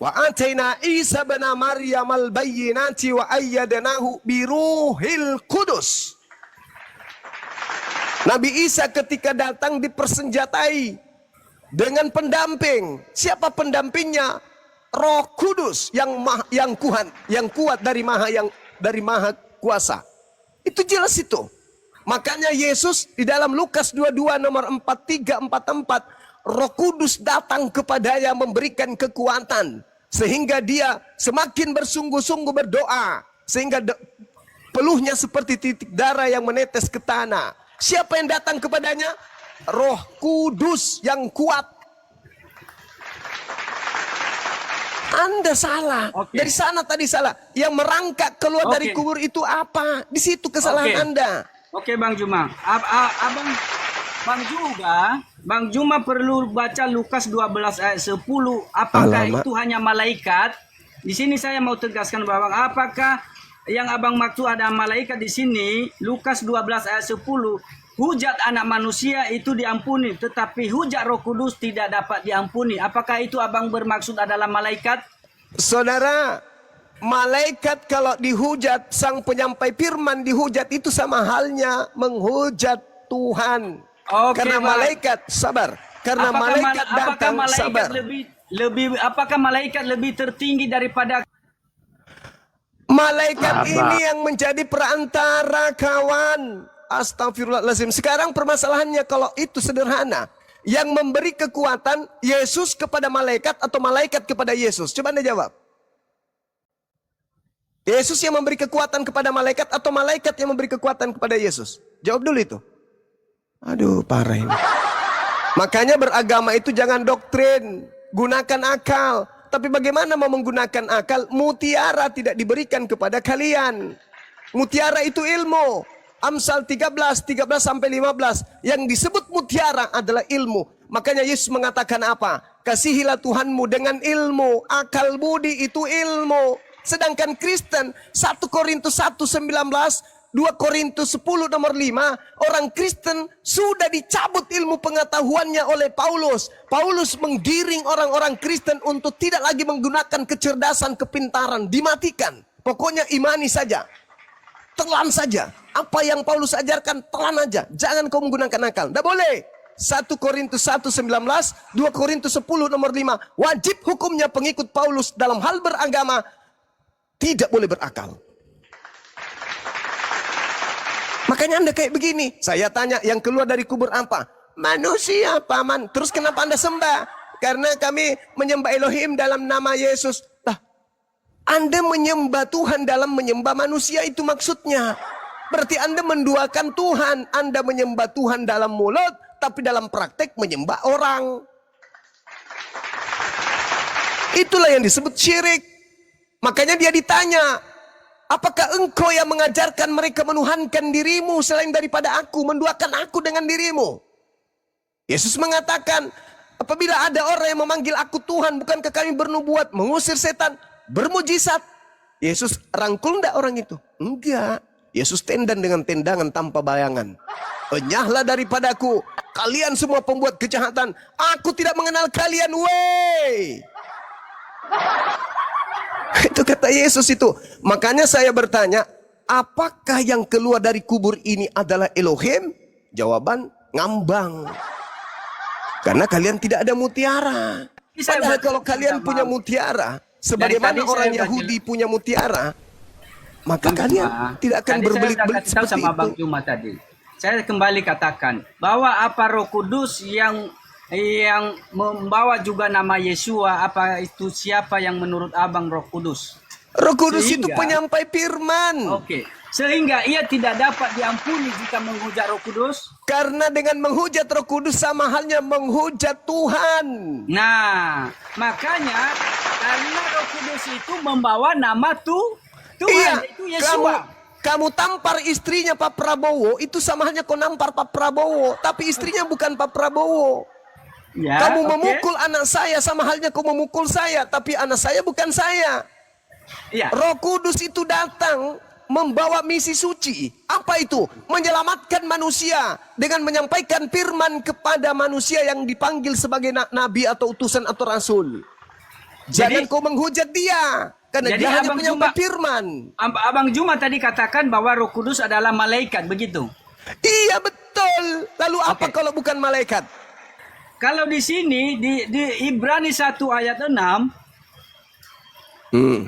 [SPEAKER 2] wa ataina Isa bin Maryam al-bayyinati wa ayyadnahu biruhil kudus. Nabi Isa ketika datang dipersenjatai dengan pendamping. Siapa pendampingnya? Roh Kudus yang kuat dari Maha Kuasa. Itu jelas itu. Makanya Yesus di dalam Lukas 22 nomor 4344, Roh Kudus datang kepadanya memberikan kekuatan sehingga dia semakin bersungguh-sungguh berdoa sehingga peluhnya seperti titik darah yang menetes ke tanah. Siapa yang datang kepadanya? Roh Kudus yang kuat. Anda salah.
[SPEAKER 1] Oke.
[SPEAKER 2] Dari sana tadi salah. Yang merangkak keluar dari
[SPEAKER 1] Oke.
[SPEAKER 2] kubur itu apa? Di situ kesalahan
[SPEAKER 1] Oke.
[SPEAKER 2] Anda.
[SPEAKER 1] Oke Bang Juma. Bang Juma perlu baca Lukas 12 ayat 10. Apakah
[SPEAKER 2] Alamak.
[SPEAKER 1] itu hanya malaikat? Di sini saya mau tegaskan bahwa apakah yang Abang maksud ada malaikat di sini? Lukas 12 ayat 10. Hujat anak manusia itu diampuni, tetapi hujat Roh Kudus tidak dapat diampuni. Apakah itu Abang bermaksud adalah malaikat?
[SPEAKER 2] Saudara, malaikat kalau dihujat, sang penyampai firman dihujat, itu sama halnya menghujat Tuhan.
[SPEAKER 1] Oke,
[SPEAKER 2] Karena
[SPEAKER 1] Bang.
[SPEAKER 2] malaikat sabar. Karena malaikat datang sabar.
[SPEAKER 1] Apakah malaikat lebih tertinggi daripada
[SPEAKER 2] Malaikat ini yang menjadi perantara, kawan. Astagfirullahaladzim. Sekarang permasalahannya kalau itu sederhana. Yang memberi kekuatan Yesus kepada malaikat atau malaikat kepada Yesus? Coba Anda jawab. Yesus yang memberi kekuatan kepada malaikat atau malaikat yang memberi kekuatan kepada Yesus? Jawab dulu itu. Aduh, parah ini. Makanya beragama itu jangan doktrin, gunakan akal. Tapi bagaimana mau menggunakan akal? Mutiara tidak diberikan kepada kalian. Mutiara itu ilmu. Amsal 13 sampai 15. Yang disebut mutiara adalah ilmu. Makanya Yesus mengatakan apa? Kasihilah Tuhanmu dengan ilmu. Akal budi itu ilmu. Sedangkan Kristen 1 Korintus 1:19, 2 Korintus 10 nomor 5, orang Kristen sudah dicabut ilmu pengetahuannya oleh Paulus. Paulus menggiring orang-orang Kristen untuk tidak lagi menggunakan kecerdasan, kepintaran, dimatikan. Pokoknya imani saja. Telan saja. Apa yang Paulus ajarkan, telan aja. Jangan kau menggunakan akal. Tidak boleh. 1 Korintus 1:19, 2 Korintus 10 nomor 5. Wajib hukumnya pengikut Paulus dalam hal beragama tidak boleh berakal. Makanya Anda kayak begini. Saya tanya, yang keluar dari kubur apa? Manusia, paman. Terus kenapa Anda sembah? Karena kami menyembah Elohim dalam nama Yesus. Lah, Anda menyembah Tuhan dalam menyembah manusia, itu maksudnya. Berarti Anda menduakan Tuhan. Anda menyembah Tuhan dalam mulut, tapi dalam praktek menyembah orang. Itulah yang disebut syirik. Makanya dia ditanya, apakah engkau yang mengajarkan mereka menuhankan dirimu selain daripada aku, menduakan aku dengan dirimu? Yesus mengatakan, apabila ada orang yang memanggil aku Tuhan, bukankah kami bernubuat, mengusir setan, bermujizat? Yesus rangkul enggak orang itu? Enggak. Yesus tendan dengan tendangan tanpa bayangan. Enyahlah daripadaku, kalian semua pembuat kejahatan. Aku tidak mengenal kalian, wey. Itu kata Yesus itu. Makanya saya bertanya, apakah yang keluar dari kubur ini adalah Elohim? Jawaban, ngambang. Karena kalian tidak ada mutiara. Padahal kalau kalian punya mutiara, sebagaimana orang Yahudi punya mutiara, maka kalian tidak akan berbelit-belit seperti
[SPEAKER 1] sama
[SPEAKER 2] itu.
[SPEAKER 1] Bang Juma tadi. Saya kembali katakan bahwa apa Roh Kudus yang membawa juga nama Yesua, apa itu siapa yang menurut Abang Roh Kudus?
[SPEAKER 2] Roh Kudus itu penyampai firman.
[SPEAKER 1] Oke. Sehingga ia tidak dapat diampuni jika menghujat Roh Kudus.
[SPEAKER 2] Karena dengan menghujat Roh Kudus sama halnya menghujat Tuhan.
[SPEAKER 1] Nah, makanya karena Roh Kudus itu membawa nama Tuhan,
[SPEAKER 2] Iya,
[SPEAKER 1] itu Yesua.
[SPEAKER 2] kamu tampar istrinya Pak Prabowo, itu sama halnya kau nampar Pak Prabowo, tapi istrinya bukan Pak Prabowo.
[SPEAKER 1] Ya,
[SPEAKER 2] Kamu
[SPEAKER 1] oke.
[SPEAKER 2] memukul anak saya sama halnya kau memukul saya, tapi anak saya bukan saya.
[SPEAKER 1] Iya.
[SPEAKER 2] Roh Kudus itu datang membawa misi suci. Apa itu? Menyelamatkan manusia dengan menyampaikan firman kepada manusia yang dipanggil sebagai nabi atau utusan atau rasul. Jangan kau menghujat dia, karena
[SPEAKER 1] jadi
[SPEAKER 2] dia hanya
[SPEAKER 1] Abang
[SPEAKER 2] penyampai
[SPEAKER 1] Juma-
[SPEAKER 2] firman.
[SPEAKER 1] Abang Juma tadi katakan bahwa Roh Kudus adalah malaikat, begitu?
[SPEAKER 2] Iya betul. Lalu apa
[SPEAKER 1] Oke.
[SPEAKER 2] kalau bukan malaikat?
[SPEAKER 1] Kalau di sini di Ibrani 1 ayat 6,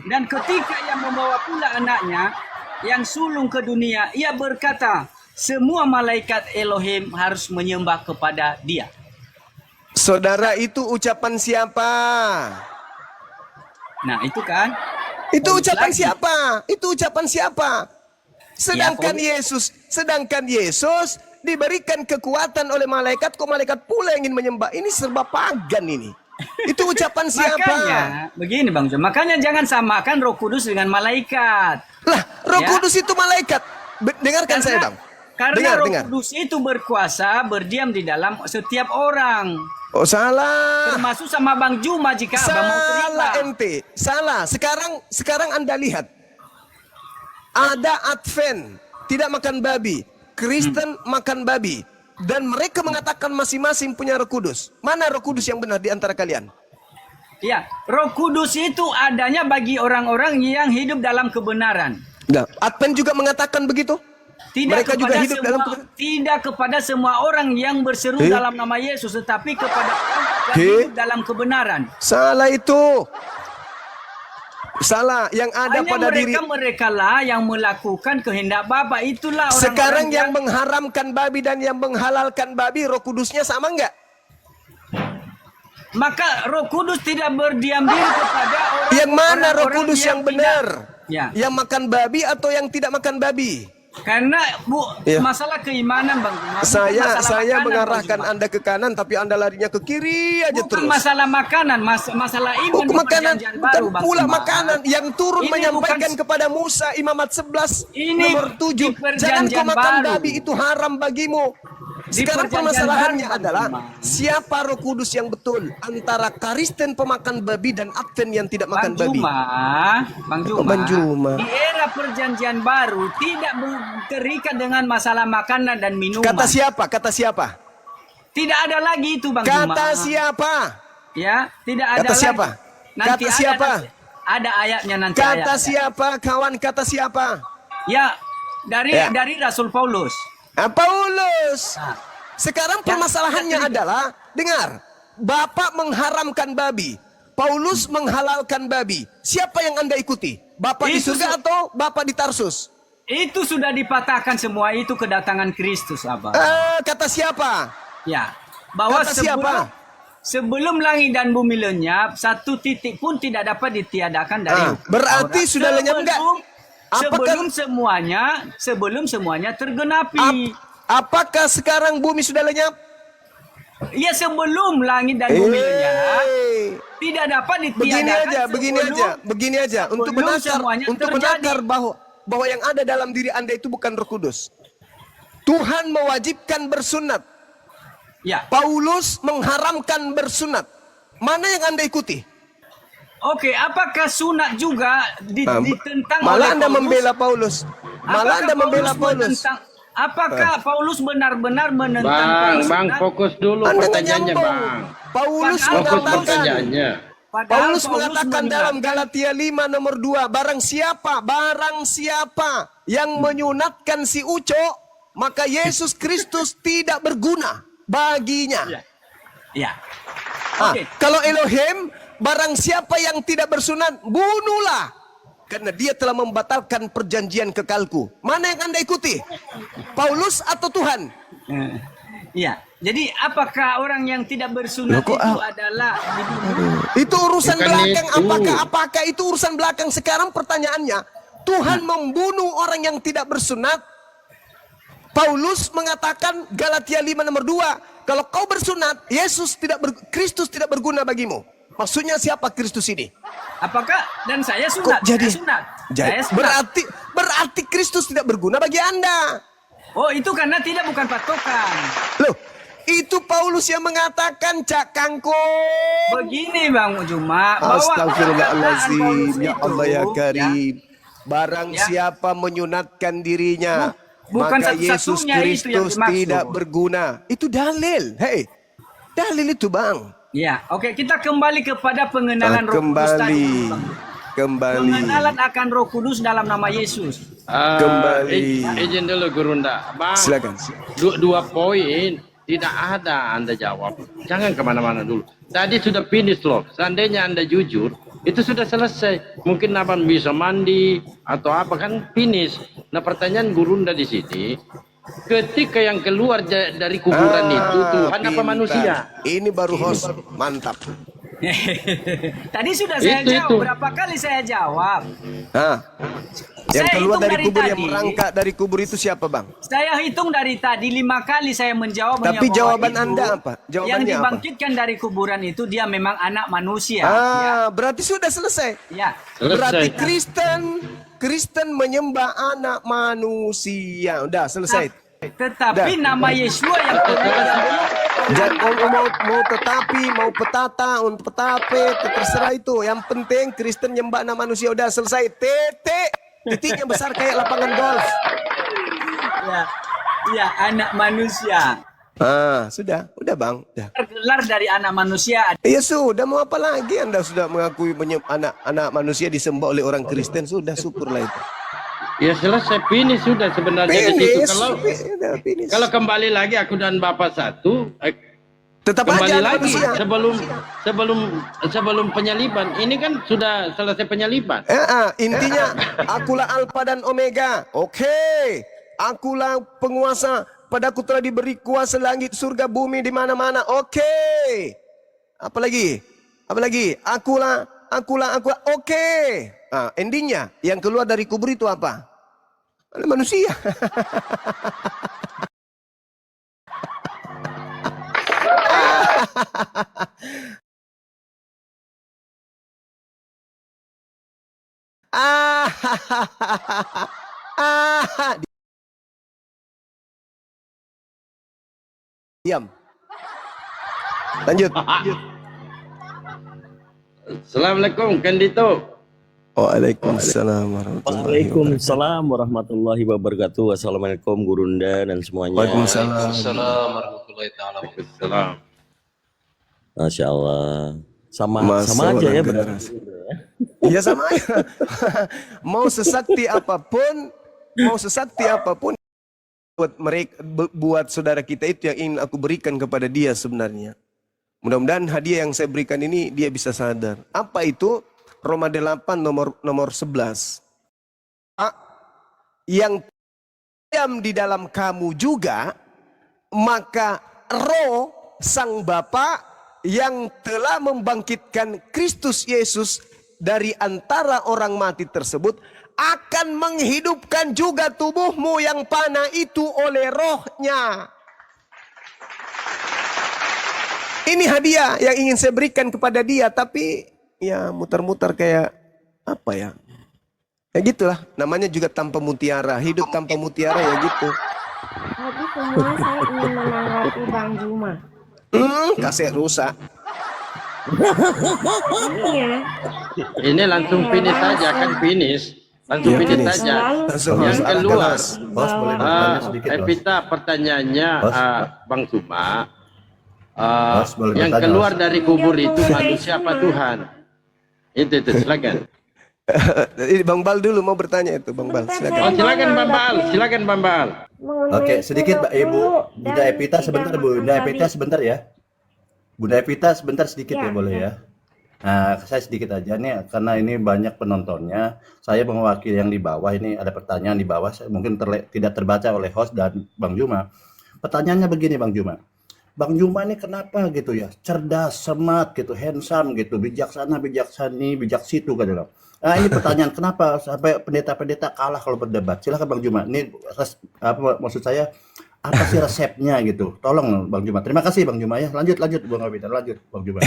[SPEAKER 1] dan ketika ia membawa pula anaknya yang sulung ke dunia, ia berkata, semua malaikat Elohim harus menyembah kepada dia.
[SPEAKER 2] Saudara, itu ucapan siapa?
[SPEAKER 1] Nah, itu kan.
[SPEAKER 2] Itu
[SPEAKER 1] Paulus
[SPEAKER 2] ucapan
[SPEAKER 1] lagi.
[SPEAKER 2] siapa? Itu ucapan siapa? Sedangkan Yesus diberikan kekuatan oleh malaikat, kok malaikat pula yang ingin menyembah. Ini serba pagan ini. Itu ucapan siapa?
[SPEAKER 1] Makanya, begini Bang Jo, makanya jangan samakan Roh Kudus dengan malaikat.
[SPEAKER 2] Lah, Roh
[SPEAKER 1] Ya.
[SPEAKER 2] Kudus itu malaikat. Dengarkan saya, Bang.
[SPEAKER 1] Karena Roh
[SPEAKER 2] dengar.
[SPEAKER 1] Kudus itu berkuasa berdiam di dalam setiap orang.
[SPEAKER 2] Oh, salah.
[SPEAKER 1] Termasuk sama Bang Juma jika Abang mau terima.
[SPEAKER 2] Salah ente. Salah. Sekarang Anda lihat. Ada Advent tidak makan babi, Kristen makan babi, dan mereka mengatakan masing-masing punya Roh Kudus. Mana Roh Kudus yang benar di antara kalian?
[SPEAKER 1] Ya, Roh Kudus itu adanya bagi orang-orang yang hidup dalam kebenaran.
[SPEAKER 2] Nah, Advent juga mengatakan begitu. Mereka juga hidup dalam kebenaran.
[SPEAKER 1] Tidak kepada semua orang yang berseru dalam nama Yesus, tetapi kepada orang yang hidup dalam kebenaran.
[SPEAKER 2] Salah itu. Salah. Yang ada
[SPEAKER 1] Hanya
[SPEAKER 2] pada diri.
[SPEAKER 1] mereka lah yang melakukan kehendak Bapa. Itulah orang-orang
[SPEAKER 2] Sekarang yang mengharamkan babi dan yang menghalalkan babi, Roh Kudusnya sama enggak?
[SPEAKER 1] Maka Roh Kudus tidak berdiam diri kepada orang.
[SPEAKER 2] Yang mana Roh
[SPEAKER 1] orang-orang
[SPEAKER 2] Kudus yang benar?
[SPEAKER 1] Ya.
[SPEAKER 2] Yang makan babi atau yang tidak makan babi?
[SPEAKER 1] Karena
[SPEAKER 2] Ya.
[SPEAKER 1] masalah keimanan Bang Juma. Bukan
[SPEAKER 2] Saya
[SPEAKER 1] masalah makanan,
[SPEAKER 2] mengarahkan
[SPEAKER 1] Bang Juma.
[SPEAKER 2] Anda ke kanan, tapi Anda larinya ke kiri aja
[SPEAKER 1] Bukan
[SPEAKER 2] terus.
[SPEAKER 1] masalah makanan, masalah iman di
[SPEAKER 2] Makanan,
[SPEAKER 1] perjanjian
[SPEAKER 2] bukan
[SPEAKER 1] baru Bang
[SPEAKER 2] pula
[SPEAKER 1] Juma.
[SPEAKER 2] makanan yang turun
[SPEAKER 1] Ini
[SPEAKER 2] menyampaikan
[SPEAKER 1] bukan-
[SPEAKER 2] kepada Musa, Imamat 11
[SPEAKER 1] Ini
[SPEAKER 2] nomor 7.
[SPEAKER 1] di
[SPEAKER 2] Jangan kau
[SPEAKER 1] perjanjian
[SPEAKER 2] makan
[SPEAKER 1] baru.
[SPEAKER 2] babi, itu haram bagimu.
[SPEAKER 1] Di
[SPEAKER 2] Sekarang
[SPEAKER 1] perjanjian
[SPEAKER 2] permasalahannya
[SPEAKER 1] baru, Bang
[SPEAKER 2] adalah
[SPEAKER 1] Juma.
[SPEAKER 2] siapa Roh Kudus yang betul antara Kristen pemakan babi dan Advent yang tidak makan babi. Bang Juma.
[SPEAKER 1] Di era perjanjian baru tidak terikat dengan masalah makanan dan minuman.
[SPEAKER 2] Kata siapa? Kata siapa?
[SPEAKER 1] Tidak ada lagi itu Bang Juma.
[SPEAKER 2] Kata siapa?
[SPEAKER 1] Ya, tidak ada
[SPEAKER 2] Kata
[SPEAKER 1] lagi.
[SPEAKER 2] siapa?
[SPEAKER 1] Nanti
[SPEAKER 2] Kata siapa?
[SPEAKER 1] Ada ayatnya nanti.
[SPEAKER 2] Kata
[SPEAKER 1] ayatnya.
[SPEAKER 2] siapa? Kawan, kata siapa?
[SPEAKER 1] Ya, dari
[SPEAKER 2] Ya.
[SPEAKER 1] Rasul Paulus.
[SPEAKER 2] Paulus.
[SPEAKER 1] Nah,
[SPEAKER 2] Sekarang permasalahannya adalah, dengar, Bapak mengharamkan babi, Paulus menghalalkan babi. Siapa yang Anda ikuti? Bapak di
[SPEAKER 1] Itu
[SPEAKER 2] surga atau Bapak di Tarsus?
[SPEAKER 1] itu sudah dipatahkan semua itu kedatangan Kristus, Abang.
[SPEAKER 2] Kata siapa?
[SPEAKER 1] Ya, bahwa
[SPEAKER 2] Kata siapa?
[SPEAKER 1] sebelum langit dan bumi lenyap, satu titik pun tidak dapat ditiadakan dari hukum
[SPEAKER 2] Berarti
[SPEAKER 1] Taurat.
[SPEAKER 2] sudah lenyap enggak?
[SPEAKER 1] Sebelum semuanya tergenapi.
[SPEAKER 2] Apakah sekarang bumi sudah lenyap?
[SPEAKER 1] Ya, sebelum langit dan bumi lenyap,
[SPEAKER 2] Eh,
[SPEAKER 1] tidak dapat
[SPEAKER 2] begini
[SPEAKER 1] ditiadakan.
[SPEAKER 2] aja, begini aja. Untuk
[SPEAKER 1] sebelum semuanya terjadi.
[SPEAKER 2] menakar bahwa yang ada dalam diri Anda itu bukan Roh Kudus. Tuhan mewajibkan bersunat.
[SPEAKER 1] Ya,
[SPEAKER 2] Paulus mengharamkan bersunat. Mana yang Anda ikuti?
[SPEAKER 1] oke. Apakah sunat juga ditentang
[SPEAKER 2] Malah
[SPEAKER 1] oleh
[SPEAKER 2] Anda
[SPEAKER 1] Paulus?
[SPEAKER 2] membela Paulus. Malah
[SPEAKER 1] Apakah
[SPEAKER 2] Anda membela Paulus.
[SPEAKER 1] Apakah Paulus benar-benar menentang
[SPEAKER 3] Bang,
[SPEAKER 1] sunat?
[SPEAKER 3] fokus dulu
[SPEAKER 2] Anda nggak
[SPEAKER 3] pertanyaannya,
[SPEAKER 2] nyambung.
[SPEAKER 3] Bang.
[SPEAKER 2] Paulus
[SPEAKER 1] Bang,
[SPEAKER 3] Fokus
[SPEAKER 2] mengatakan,
[SPEAKER 3] pertanyaannya.
[SPEAKER 1] Padahal
[SPEAKER 2] Paulus mengatakan dalam
[SPEAKER 1] menyunatkan-
[SPEAKER 2] Galatia 5 nomor 2, barang siapa yang menyunatkan si Uco, maka Yesus Kristus tidak berguna baginya.
[SPEAKER 1] Ya. Ya.
[SPEAKER 2] Ah,
[SPEAKER 1] Oke.
[SPEAKER 2] kalau Elohim, barang siapa yang tidak bersunat, bunuhlah. Karena dia telah membatalkan perjanjian kekalku. Mana yang Anda ikuti? Paulus atau Tuhan?
[SPEAKER 1] Iya. Jadi apakah orang yang tidak bersunat
[SPEAKER 2] Loh, kok,
[SPEAKER 1] itu adalah dibunuh?
[SPEAKER 2] Itu urusan
[SPEAKER 3] Bukan
[SPEAKER 2] belakang.
[SPEAKER 3] itu.
[SPEAKER 2] Apakah itu urusan belakang? Sekarang pertanyaannya, Tuhan membunuh orang yang tidak bersunat. Paulus mengatakan Galatia 5 nomor 2, kalau kau bersunat, Kristus tidak berguna bagimu. Maksudnya siapa Kristus ini?
[SPEAKER 1] Apakah dan saya
[SPEAKER 2] Kok
[SPEAKER 1] sunat?
[SPEAKER 2] jadi?
[SPEAKER 1] Saya sunat.
[SPEAKER 2] Jadi,
[SPEAKER 1] Saya sunat.
[SPEAKER 2] berarti Kristus tidak berguna bagi Anda.
[SPEAKER 1] Oh, itu karena tidak bukan patokan.
[SPEAKER 2] Loh, itu Paulus yang mengatakan Cak Kangkung.
[SPEAKER 1] Begini Bang Juma, bahwa
[SPEAKER 2] Astagfirullahaladzim,
[SPEAKER 1] Paulus
[SPEAKER 2] ya
[SPEAKER 1] itu,
[SPEAKER 2] Allah ya
[SPEAKER 1] ya,
[SPEAKER 2] Karim. Barang
[SPEAKER 1] Ya.
[SPEAKER 2] siapa menyunatkan dirinya,
[SPEAKER 1] Bukan
[SPEAKER 2] maka Yesus
[SPEAKER 1] satu-satunya itu yang
[SPEAKER 2] Kristus
[SPEAKER 1] dimaksud.
[SPEAKER 2] tidak berguna. Itu dalil. Hei, dalil itu Bang.
[SPEAKER 1] Ya, oke, kita kembali kepada pengenalan Roh Kudus tadi.
[SPEAKER 2] Kembali.
[SPEAKER 1] Pengenalan akan Roh Kudus dalam nama Yesus.
[SPEAKER 2] Kembali.
[SPEAKER 3] Izin dulu Gurunda. Bang,
[SPEAKER 2] Silakan.
[SPEAKER 3] dua poin tidak ada Anda jawab. Jangan kemana-mana dulu. Tadi sudah finish loh. Seandainya Anda jujur, itu sudah selesai. Mungkin Abang bisa mandi atau apa kan finish. Nah pertanyaan Gurunda di sini, ketika yang keluar dari kuburan itu Tuhan apa
[SPEAKER 2] pintar.
[SPEAKER 3] manusia?
[SPEAKER 2] Ini baru host, mantap.
[SPEAKER 1] Tadi sudah saya
[SPEAKER 3] Itu.
[SPEAKER 1] jawab. Berapa kali saya jawab?
[SPEAKER 2] Hah? Yang
[SPEAKER 1] Saya
[SPEAKER 2] keluar
[SPEAKER 1] hitung
[SPEAKER 2] dari
[SPEAKER 1] dari
[SPEAKER 2] kubur, yang
[SPEAKER 1] tadi.
[SPEAKER 2] merangkak dari kubur itu siapa Bang?
[SPEAKER 1] Saya hitung dari tadi 5 kali saya menjawab.
[SPEAKER 2] Tapi
[SPEAKER 1] bahwa
[SPEAKER 2] jawaban
[SPEAKER 1] itu
[SPEAKER 2] Anda apa? Jawabannya
[SPEAKER 1] yang
[SPEAKER 2] apa?
[SPEAKER 1] dibangkitkan dari kuburan itu dia memang anak manusia.
[SPEAKER 2] Berarti sudah selesai.
[SPEAKER 1] Ya.
[SPEAKER 2] Berarti
[SPEAKER 3] Selesai.
[SPEAKER 2] Kristen menyembah anak manusia. Udah selesai.
[SPEAKER 1] Tetapi
[SPEAKER 2] Dah.
[SPEAKER 1] nama Yesua yang keluar
[SPEAKER 2] Mau tetapi, mau petata, untuk petape, terserah itu. Yang penting Kristen nyembah anak manusia. Udah selesai. Titiknya besar kayak lapangan golf.
[SPEAKER 1] ya, ya anak manusia.
[SPEAKER 2] Sudah Bang. Udah.
[SPEAKER 1] Tergelar dari anak manusia.
[SPEAKER 2] Ya sudah, mau apa lagi? Anda sudah mengakui anak manusia disembah oleh orang Kristen. Sudah, syukurlah itu.
[SPEAKER 3] Ya selesai finish sudah sebenarnya di situ.
[SPEAKER 2] Finish.
[SPEAKER 3] Kalau kembali lagi aku dan Bapak satu,
[SPEAKER 2] Tetap
[SPEAKER 3] kembali
[SPEAKER 2] aja
[SPEAKER 3] lagi
[SPEAKER 2] manusia.
[SPEAKER 3] sebelum penyaliban. Ini kan sudah selesai penyaliban.
[SPEAKER 2] Intinya akulah Alfa dan Omega. Oke. Akulah penguasa. Padaku telah diberi kuasa langit, surga, bumi, di mana-mana. Oke. Apalagi? Akulah. Oke. Endingnya yang keluar dari kubur itu apa? Ada manusia. Diam. Lanjut.
[SPEAKER 3] Assalamualaikum Kandito.
[SPEAKER 2] Waalaikumsalam warahmatullahi wabarakatuh.
[SPEAKER 4] Waalaikumsalam warahmatullahi wabarakatuh. Assalamualaikum Gurunda dan semuanya.
[SPEAKER 2] Waalaikumsalam.
[SPEAKER 5] warahmatullahi taala wabarakatuh.
[SPEAKER 3] Salam.
[SPEAKER 4] Masya Allah. Sama
[SPEAKER 2] Masa
[SPEAKER 4] aja ya
[SPEAKER 2] orang generasi. Iya sama aja. Mau sesakti apapun buat mereka, buat saudara kita itu yang ingin aku berikan kepada dia sebenarnya. Mudah-mudahan hadiah yang saya berikan ini dia bisa sadar. Apa itu? Roma 8 nomor 11. Yang diam di dalam kamu juga, maka roh sang Bapa yang telah membangkitkan Kristus Yesus dari antara orang mati tersebut akan menghidupkan juga tubuhmu yang panah itu oleh rohnya. Ini hadiah yang ingin saya berikan kepada dia, tapi ya muter-muter kayak apa ya? Ya gitulah, namanya juga tanpa mutiara, hidup tanpa mutiara ya gitu.
[SPEAKER 6] Tadi semua saya ingin menanggapi Bang Juma.
[SPEAKER 2] Kaset rusak.
[SPEAKER 6] Iya.
[SPEAKER 3] Ini langsung finish saja kan finish. Langsung
[SPEAKER 2] Iya,
[SPEAKER 3] finish
[SPEAKER 2] finish.
[SPEAKER 3] saja.
[SPEAKER 2] Langsung
[SPEAKER 3] Yang
[SPEAKER 2] harus
[SPEAKER 3] keluar.
[SPEAKER 2] kelas.
[SPEAKER 4] Bos boleh bertanya sedikit, Bos.
[SPEAKER 3] Evita pertanyaannya
[SPEAKER 4] Bos.
[SPEAKER 3] Bang Juma.
[SPEAKER 5] Mas, boleh
[SPEAKER 3] yang
[SPEAKER 5] bertanya,
[SPEAKER 3] keluar
[SPEAKER 5] Mas.
[SPEAKER 3] dari kubur
[SPEAKER 6] Dia
[SPEAKER 3] itu
[SPEAKER 6] mengenai
[SPEAKER 3] manusia apa
[SPEAKER 6] semua.
[SPEAKER 3] Tuhan? Itu silakan.
[SPEAKER 2] Ini Bang Bal dulu mau bertanya itu, Bang Bal.
[SPEAKER 6] Sebentar,
[SPEAKER 2] Silakan.
[SPEAKER 3] Oh,
[SPEAKER 6] saya
[SPEAKER 3] silakan Bang Baal,
[SPEAKER 6] menanggapi
[SPEAKER 3] silakan Bang Baal.
[SPEAKER 6] mengenai
[SPEAKER 5] Oke, sedikit Mbak Ibu.
[SPEAKER 6] dulu
[SPEAKER 5] Bunda
[SPEAKER 6] dan
[SPEAKER 5] Evita
[SPEAKER 6] tidak
[SPEAKER 5] sebentar,
[SPEAKER 6] makan
[SPEAKER 5] Bunda Evita
[SPEAKER 6] babi.
[SPEAKER 5] sebentar ya. Bunda Evita sebentar sedikit
[SPEAKER 6] Ya,
[SPEAKER 5] ya boleh
[SPEAKER 6] ya.
[SPEAKER 5] ya. Nah, saya sedikit aja nih karena ini banyak penontonnya. Saya mewakili yang di bawah ini ada pertanyaan di bawah. Mungkin tidak terbaca oleh host dan Bang Juma. Pertanyaannya begini Bang Juma. Bang Juma ini kenapa gitu ya? Cerdas, smart gitu, handsome gitu, bijaksana, bijaksani, bijak situ kan gitu. Nah, ini pertanyaan kenapa sampai pendeta-pendeta kalah kalau berdebat? Silakan Bang Juma. Ini apa maksud saya? Apa sih resepnya gitu? Tolong Bang Juma. Terima kasih Bang Juma ya. Lanjut Bang Abidar, lanjut Bang Juma.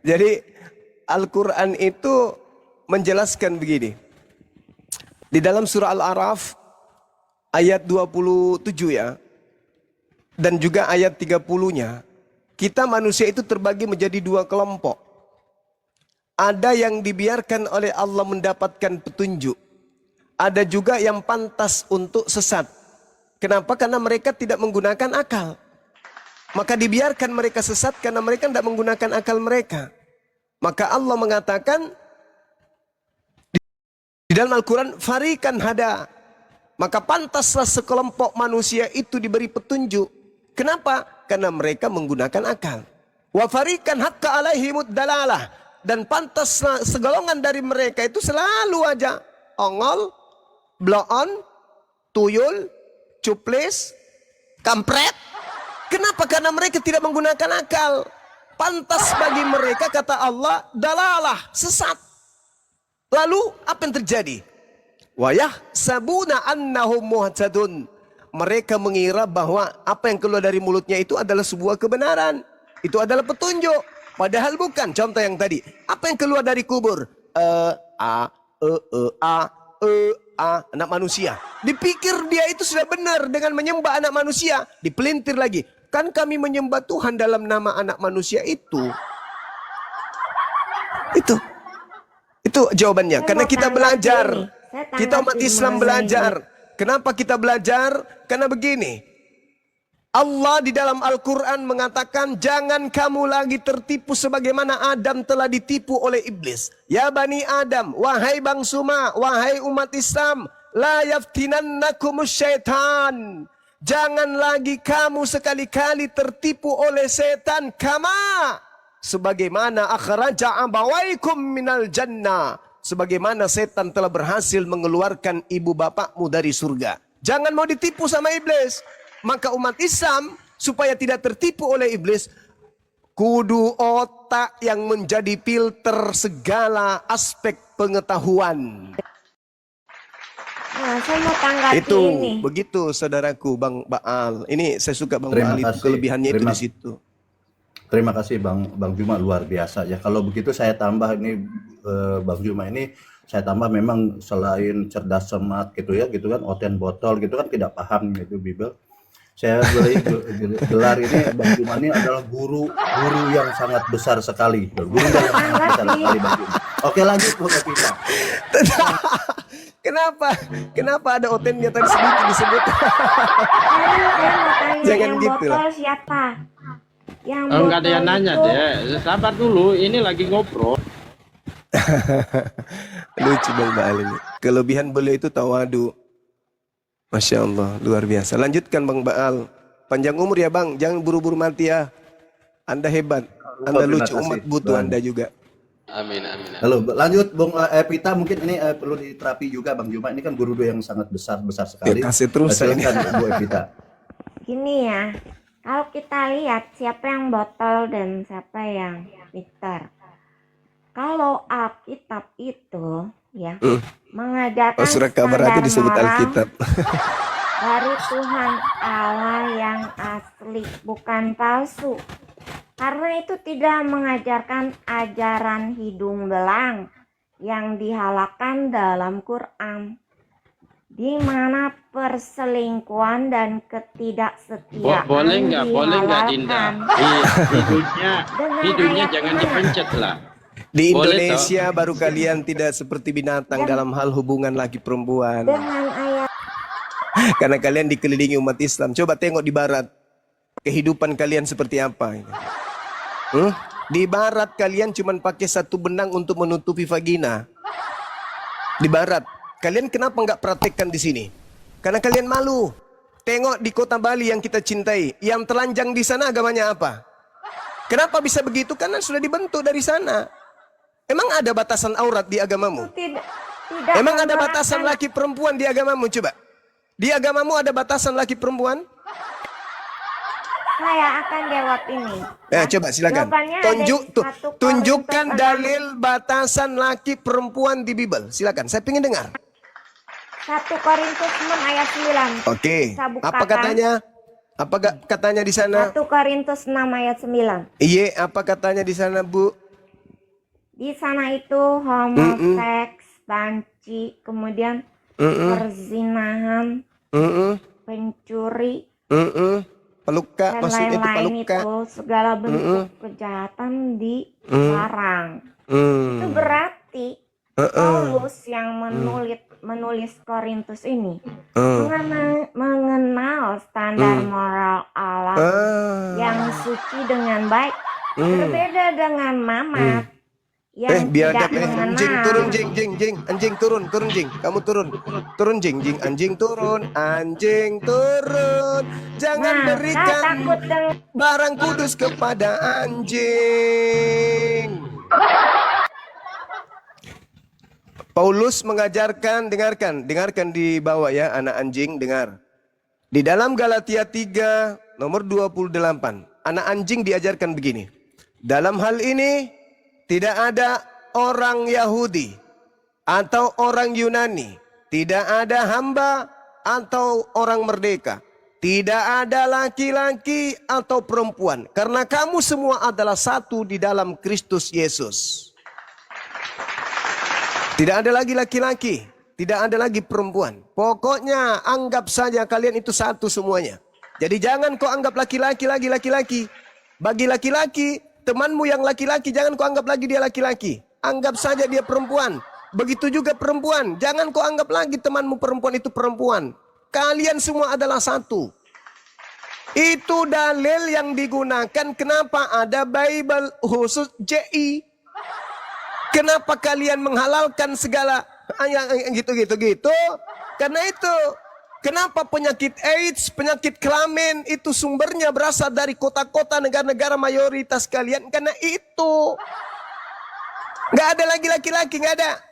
[SPEAKER 2] Jadi Al-Quran itu menjelaskan begini. Di dalam surah Al-A'raf ayat 27 ya. Dan juga ayat 30-nya. Kita manusia itu terbagi menjadi dua kelompok. Ada yang dibiarkan oleh Allah mendapatkan petunjuk. Ada juga yang pantas untuk sesat. Kenapa? Karena mereka tidak menggunakan akal. Maka dibiarkan mereka sesat karena mereka tidak menggunakan akal mereka. Maka Allah mengatakan di dalam Al-Quran, farikan hada. Maka pantaslah sekelompok manusia itu diberi petunjuk. Kenapa? Karena mereka menggunakan akal. Wa farikan hakka alaihimud dalalah. Dan pantaslah segolongan dari mereka itu selalu aja ongol, bloon, tuyul, cuplis, kampret. Kenapa? Karena mereka tidak menggunakan akal. Pantas bagi mereka kata Allah dalalah, sesat. Lalu apa yang terjadi? Wayah sabuna annahum muhtadun. Mereka mengira bahwa apa yang keluar dari mulutnya itu adalah sebuah kebenaran. Itu adalah petunjuk. Padahal bukan. Contoh yang tadi. Apa yang keluar dari kubur? Anak manusia. Dipikir dia itu sudah benar dengan menyembah anak manusia. Dipelintir lagi. Kan kami menyembah Tuhan dalam nama anak manusia itu. Itu jawabannya.
[SPEAKER 6] Saya
[SPEAKER 2] Karena
[SPEAKER 6] mau
[SPEAKER 2] kita
[SPEAKER 6] tanggapi
[SPEAKER 2] belajar.
[SPEAKER 6] ini. Saya
[SPEAKER 2] Kita umat
[SPEAKER 6] tanggapi
[SPEAKER 2] Islam
[SPEAKER 6] mengenai
[SPEAKER 2] belajar. Kenapa kita belajar? Karena begini. Allah di dalam Al-Quran mengatakan, jangan kamu lagi tertipu sebagaimana Adam telah ditipu oleh iblis. Ya Bani Adam, wahai Bang Suma, wahai umat Islam, la yaftinannakumus syaitan. Jangan lagi kamu sekali-kali tertipu oleh setan. Kama, sebagaimana akhraja abawaikum minal jannah. Sebagaimana setan telah berhasil mengeluarkan ibu bapakmu dari surga. Jangan mau ditipu sama iblis. Maka umat Islam supaya tidak tertipu oleh iblis, kudu otak yang menjadi filter segala aspek pengetahuan.
[SPEAKER 6] Nah, saya mau tanggapi
[SPEAKER 2] Itu
[SPEAKER 6] ini.
[SPEAKER 2] begitu saudaraku Bang Baal. Ini saya suka Bang
[SPEAKER 5] Terima
[SPEAKER 2] Baal itu
[SPEAKER 5] kasih.
[SPEAKER 2] kelebihannya itu
[SPEAKER 5] Terima-
[SPEAKER 2] di situ.
[SPEAKER 5] Terima kasih Bang Juma, luar biasa ya. Kalau begitu saya tambah ini Bang Juma ini saya tambah memang selain cerdas cermat gitu ya, gitu kan, oten botol gitu kan tidak paham gitu Bible. Saya beli gelar ini Bang Juma ini adalah guru yang sangat besar sekali. Guru yang sangat besar sekali Bang Juma. Oke lanjut Bu Evita.
[SPEAKER 6] Kenapa
[SPEAKER 2] Kenapa ada otennya tadi sedikit disebut?
[SPEAKER 6] Tadi saya mau tanya
[SPEAKER 2] Jangan
[SPEAKER 6] yang
[SPEAKER 2] gitu lah.
[SPEAKER 6] botol siapa? Yang
[SPEAKER 3] Enggak ada
[SPEAKER 6] botol
[SPEAKER 3] yang nanya
[SPEAKER 6] itu
[SPEAKER 3] deh. Sabar dulu, ini lagi ngobrol.
[SPEAKER 2] Lucu Bang Baal ini. Kelebihan beliau itu tawadu. Masya Allah, luar biasa. Lanjutkan Bang Baal. Panjang umur ya Bang, jangan buru-buru mati ya. Anda hebat, Anda
[SPEAKER 5] Terima
[SPEAKER 2] lucu,
[SPEAKER 5] kasih,
[SPEAKER 2] umat butuh
[SPEAKER 5] Bang.
[SPEAKER 2] Anda juga.
[SPEAKER 3] Amin, amin.
[SPEAKER 5] Halo, lanjut Bung Evita mungkin ini perlu diterapi juga Bang Juma. Ini kan guru yang sangat besar sekali.
[SPEAKER 2] Ya, kasih terus saya.
[SPEAKER 5] Silakan Bu Evita.
[SPEAKER 6] gini ya. Kalau kita lihat siapa yang botol dan siapa yang pintar. Kalau Alkitab itu ya mengajarkan
[SPEAKER 2] Oh, surat kabar aja
[SPEAKER 6] standar
[SPEAKER 2] disebut
[SPEAKER 6] moral
[SPEAKER 2] Alkitab.
[SPEAKER 6] dari Tuhan Allah yang asli, bukan palsu. Karena itu tidak mengajarkan ajaran hidung belang yang dihalakkan dalam Quran, di mana perselingkuhan dan ketidaksetiaan
[SPEAKER 3] Boleh nggak Dinda?
[SPEAKER 6] Dengan
[SPEAKER 3] Hidungnya
[SPEAKER 6] ayat
[SPEAKER 3] jangan
[SPEAKER 6] mana?
[SPEAKER 3] dipencet lah.
[SPEAKER 2] Di
[SPEAKER 3] Boleh,
[SPEAKER 2] Indonesia baru kalian tidak seperti binatang dalam hal hubungan laki perempuan.
[SPEAKER 6] Dengan ayat
[SPEAKER 2] Karena kalian dikelilingi umat Islam. Coba tengok di barat. Kehidupan kalian seperti apa? Di barat kalian cuma pakai satu benang untuk menutupi vagina. Di barat. Kalian kenapa nggak praktekkan di sini? Karena kalian malu. Tengok di kota Bali yang kita cintai. Yang telanjang di sana agamanya apa? Kenapa bisa begitu? Karena sudah dibentuk dari sana. Emang ada batasan aurat di agamamu?
[SPEAKER 6] Tidak
[SPEAKER 2] Emang ada
[SPEAKER 6] memberatkan.
[SPEAKER 2] batasan laki perempuan di agamamu? Coba. Di agamamu ada batasan laki perempuan?
[SPEAKER 6] Saya akan jawab ini.
[SPEAKER 2] Ya, coba silakan.
[SPEAKER 6] Jawabannya ada di 1
[SPEAKER 2] Tunjukkan
[SPEAKER 6] Korintus 6.
[SPEAKER 2] dalil batasan laki perempuan di Bible. Silakan, saya ingin dengar.
[SPEAKER 6] 1 Korintus 6 ayat 9.
[SPEAKER 2] Oke.
[SPEAKER 6] Saya bukakan.
[SPEAKER 2] Apa katanya? Apa katanya di sana?
[SPEAKER 6] 1 Korintus 6 ayat 9.
[SPEAKER 2] Iya, apa katanya di sana, Bu?
[SPEAKER 6] Di sana itu homoseks, banci, kemudian perzinahan, pencuri,
[SPEAKER 2] Peluka,
[SPEAKER 6] dan
[SPEAKER 2] maksudnya itu
[SPEAKER 6] lain-lain
[SPEAKER 2] peluka.
[SPEAKER 6] itu segala bentuk kejahatan dilarang. Itu berarti Paulus yang menulis Korintus ini mengenal standar moral Allah yang suci dengan baik, berbeda dengan Mamat yang
[SPEAKER 2] Biadab,
[SPEAKER 6] tidak mengenal.
[SPEAKER 2] anjing turun, jing, anjing turun, jing, kamu turun, jing, anjing turun, jangan
[SPEAKER 6] Nah, saya
[SPEAKER 2] berikan
[SPEAKER 6] takut dengan
[SPEAKER 2] barang kudus kepada anjing. Paulus mengajarkan, dengarkan di bawah ya, anak anjing, dengar. Di dalam Galatia 3 nomor 28, anak anjing diajarkan begini. Dalam hal ini tidak ada orang Yahudi atau orang Yunani, tidak ada hamba atau orang merdeka, tidak ada laki-laki atau perempuan, karena kamu semua adalah satu di dalam Kristus Yesus. Tidak ada lagi laki-laki, tidak ada lagi perempuan. Pokoknya anggap saja kalian itu satu semuanya. Jadi jangan kau anggap laki-laki lagi laki-laki. Bagi laki-laki, temanmu yang laki-laki, jangan kau anggap lagi dia laki-laki. Anggap saja dia perempuan. Begitu juga perempuan. Jangan kau anggap lagi temanmu perempuan itu perempuan. Kalian semua adalah satu. Itu dalil yang digunakan kenapa ada Bible khusus JI. Kenapa kalian menghalalkan segala yang gitu. Karena itu. Kenapa penyakit AIDS, penyakit kelamin itu sumbernya berasal dari kota-kota negara-negara mayoritas kalian. Karena itu. Nggak ada lagi laki-laki, nggak ada.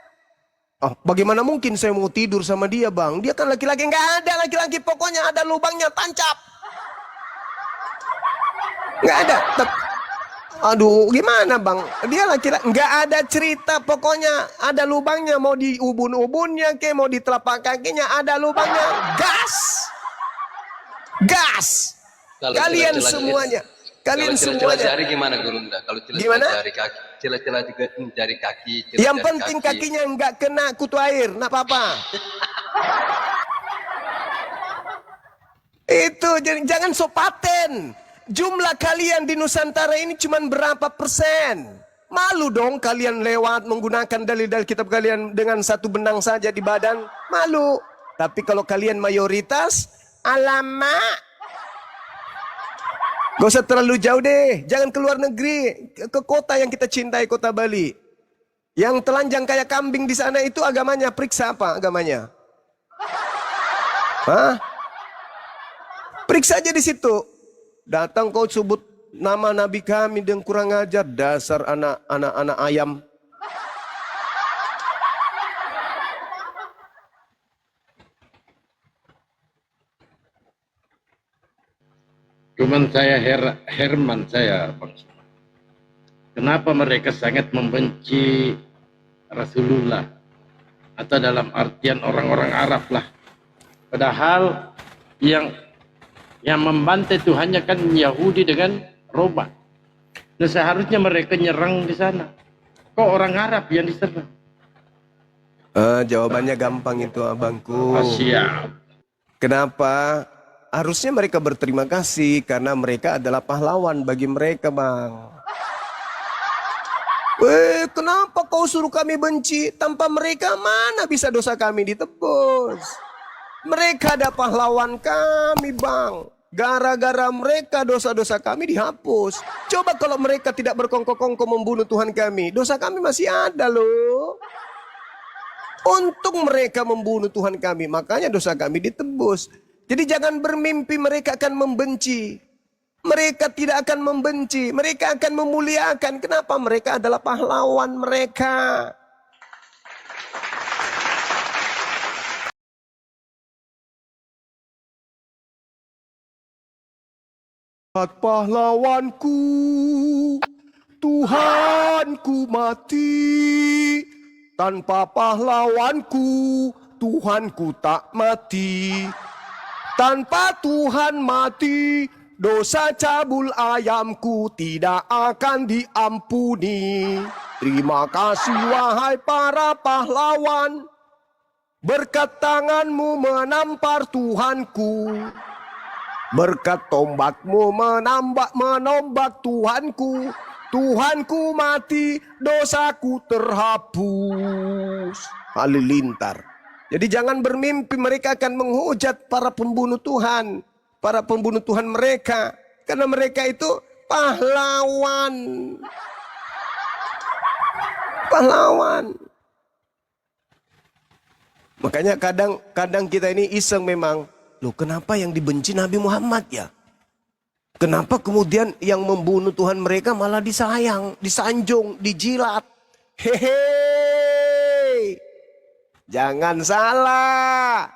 [SPEAKER 2] Oh, bagaimana mungkin saya mau tidur sama dia, Bang? Dia kan laki-laki. Nggak ada laki-laki, pokoknya ada lubangnya, tancap. Nggak ada. Aduh, gimana, Bang? Dia laki-laki. Nggak ada cerita, pokoknya ada lubangnya. Mau di ubun-ubunnya, mau di telapak kakinya, ada lubangnya. Gas.
[SPEAKER 7] Kalau
[SPEAKER 2] Kalian
[SPEAKER 7] celah-celah
[SPEAKER 2] semuanya. Kalian
[SPEAKER 7] kalau celah-celah
[SPEAKER 2] semuanya.
[SPEAKER 7] jari gimana Gurunda? Kalau
[SPEAKER 2] Gimana?
[SPEAKER 7] celah-celah jari kaki, celah-celah jari kaki, celah
[SPEAKER 2] Yang
[SPEAKER 7] jari
[SPEAKER 2] penting
[SPEAKER 7] kaki.
[SPEAKER 2] kakinya nggak kena kutu air, nggak apa-apa. Itu jangan sok paten. Jumlah kalian di Nusantara ini cuma berapa persen? Malu dong kalian lewat menggunakan dalil-dalil kitab kalian dengan satu benang saja di badan. Malu. Tapi kalau kalian mayoritas, alamak. Gak usah terlalu jauh deh. Jangan keluar negeri. Ke kota yang kita cintai, kota Bali. Yang telanjang kayak kambing di sana itu agamanya. Periksa apa agamanya? Hah? Periksa aja di situ. Datang kau sebut nama Nabi kami dan kurang ajar. Dasar anak ayam.
[SPEAKER 3] Cuman saya Herman saya, Bang. Kenapa mereka sangat membenci Rasulullah? Atau dalam artian orang-orang Arab lah. Padahal yang membantai Tuhannya kan Yahudi dengan Roma. Nah seharusnya mereka nyerang di sana. Kok orang Arab yang diserang?
[SPEAKER 2] Jawabannya gampang itu abangku.
[SPEAKER 3] Siap.
[SPEAKER 2] Kenapa? Harusnya mereka berterima kasih karena mereka adalah pahlawan bagi mereka, Bang. Kenapa kau suruh kami benci? Tanpa mereka mana bisa dosa kami ditebus? Mereka ada pahlawan kami, Bang. Gara-gara mereka dosa-dosa kami dihapus. Coba kalau mereka tidak berkongkong-kongkong membunuh Tuhan kami, dosa kami masih ada loh. Untung mereka membunuh Tuhan kami, makanya dosa kami ditebus. Jadi jangan bermimpi mereka akan membenci. Mereka tidak akan membenci, mereka akan memuliakan. Kenapa? Mereka adalah pahlawan mereka. Pahlawanku, Tuhanku mati. Tanpa pahlawanku, Tuhanku tak mati. Tanpa Tuhan mati, dosa cabul ayamku tidak akan diampuni. Terima kasih wahai para pahlawan, berkat tanganmu menampar Tuhanku. Berkat tombakmu menombak Tuhanku. Tuhanku mati, dosaku terhapus. Halilintar. Jadi jangan bermimpi mereka akan menghujat para pembunuh Tuhan. Para pembunuh Tuhan mereka. Karena mereka itu pahlawan. Pahlawan. Makanya kadang kita ini iseng memang. Loh, kenapa yang dibenci Nabi Muhammad ya? Kenapa kemudian yang membunuh Tuhan mereka malah disayang, disanjung, dijilat? Hehe. Jangan salah.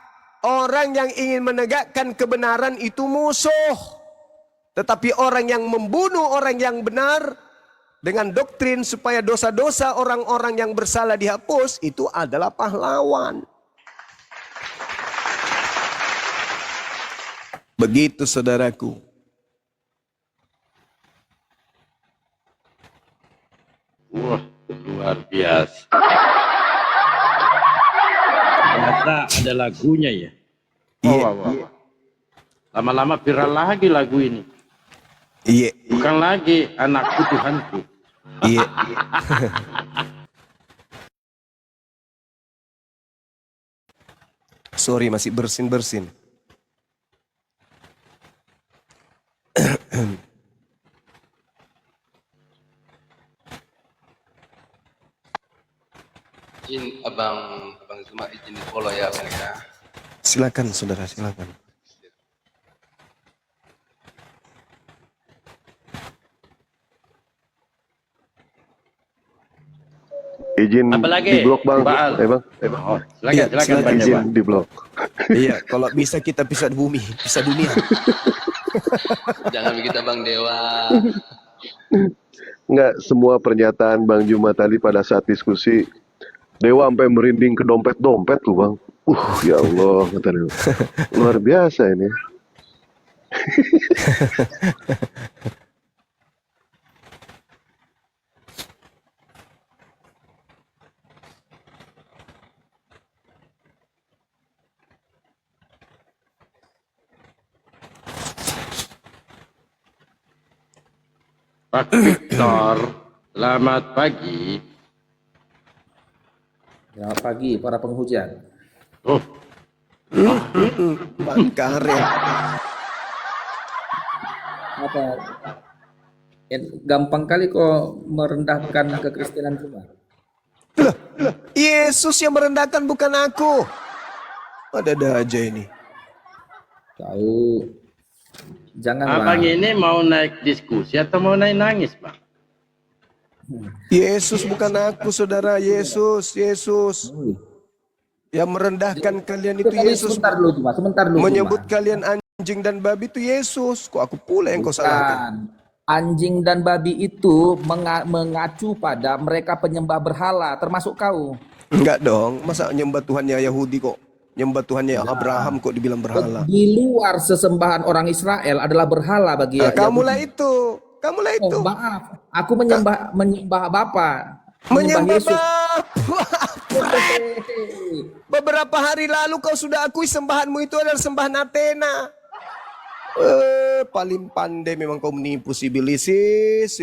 [SPEAKER 2] Orang yang ingin menegakkan kebenaran itu musuh. Tetapi orang yang membunuh orang yang benar dengan doktrin supaya dosa-dosa orang-orang yang bersalah dihapus, itu adalah pahlawan. Begitu saudaraku.
[SPEAKER 3] Wah, luar biasa. Ternyata ada lagunya ya.
[SPEAKER 2] Iya.
[SPEAKER 3] Wah. Lama-lama viral lagi lagu ini.
[SPEAKER 2] Iya.
[SPEAKER 3] Bukan lagi anakku Tuhanku.
[SPEAKER 2] Iya. Sorry, masih bersin-bersin.
[SPEAKER 7] Izin Abang Zuma izin di follow ya Bang ya.
[SPEAKER 2] Silakan saudara, silakan.
[SPEAKER 8] Izin
[SPEAKER 3] Apalagi?
[SPEAKER 8] di blok bang,
[SPEAKER 3] Baal.
[SPEAKER 8] bang.
[SPEAKER 3] Oh,
[SPEAKER 2] Iya,
[SPEAKER 3] silakan
[SPEAKER 2] silakan.
[SPEAKER 3] Bang
[SPEAKER 8] Izin
[SPEAKER 3] Dewa.
[SPEAKER 8] di blok.
[SPEAKER 2] Iya, kalau bisa kita pisah bumi, pisah dunia.
[SPEAKER 7] Jangan begitu Bang Dewa.
[SPEAKER 8] Enggak, semua pernyataan Bang Juma tadi pada saat diskusi, Dewa sampai merinding ke dompet-dompet tuh bang. Ya Allah, kata Dewa. Luar biasa ini.
[SPEAKER 3] Pak Victor, selamat pagi.
[SPEAKER 9] Selamat pagi para penghujat.
[SPEAKER 3] Oh,
[SPEAKER 2] Bang Karet.
[SPEAKER 9] Apa? Gampang kali kok merendahkan kekristenan cuma.
[SPEAKER 2] Yesus yang merendahkan bukan aku. Ada aja ini.
[SPEAKER 9] Tahu. Janganlah.
[SPEAKER 3] abang ini mau naik diskusi atau mau naik nangis, Bang?
[SPEAKER 2] Yesus bukan aku, saudara. Yesus. Yang merendahkan kalian itu
[SPEAKER 9] Tapi
[SPEAKER 2] Yesus.
[SPEAKER 9] sebentar dulu cuma, sebentar dulu.
[SPEAKER 2] Menyebut
[SPEAKER 9] Cuma.
[SPEAKER 2] kalian anjing dan babi itu Yesus. Kok aku pula yang kau salahkan?
[SPEAKER 9] Bukan. Anjing dan babi itu mengacu pada mereka penyembah berhala, termasuk kau.
[SPEAKER 2] Enggak dong. Masa nyembah Tuhannya Yahudi kok? Nyembah Tuhannya Abraham kok dibilang berhala?
[SPEAKER 9] Di luar sesembahan orang Israel adalah berhala bagi
[SPEAKER 2] Nah, kamulah
[SPEAKER 9] Yahudi.
[SPEAKER 2] itu. Kamulah itu.
[SPEAKER 9] Oh, maaf, aku menyembah Bapa.
[SPEAKER 2] Menyembah
[SPEAKER 9] Yesus.
[SPEAKER 2] Bapa. Beberapa hari lalu kau sudah akui sembahanmu itu adalah sembahan Athena. Paling pandai memang kau menipu si Bilisis.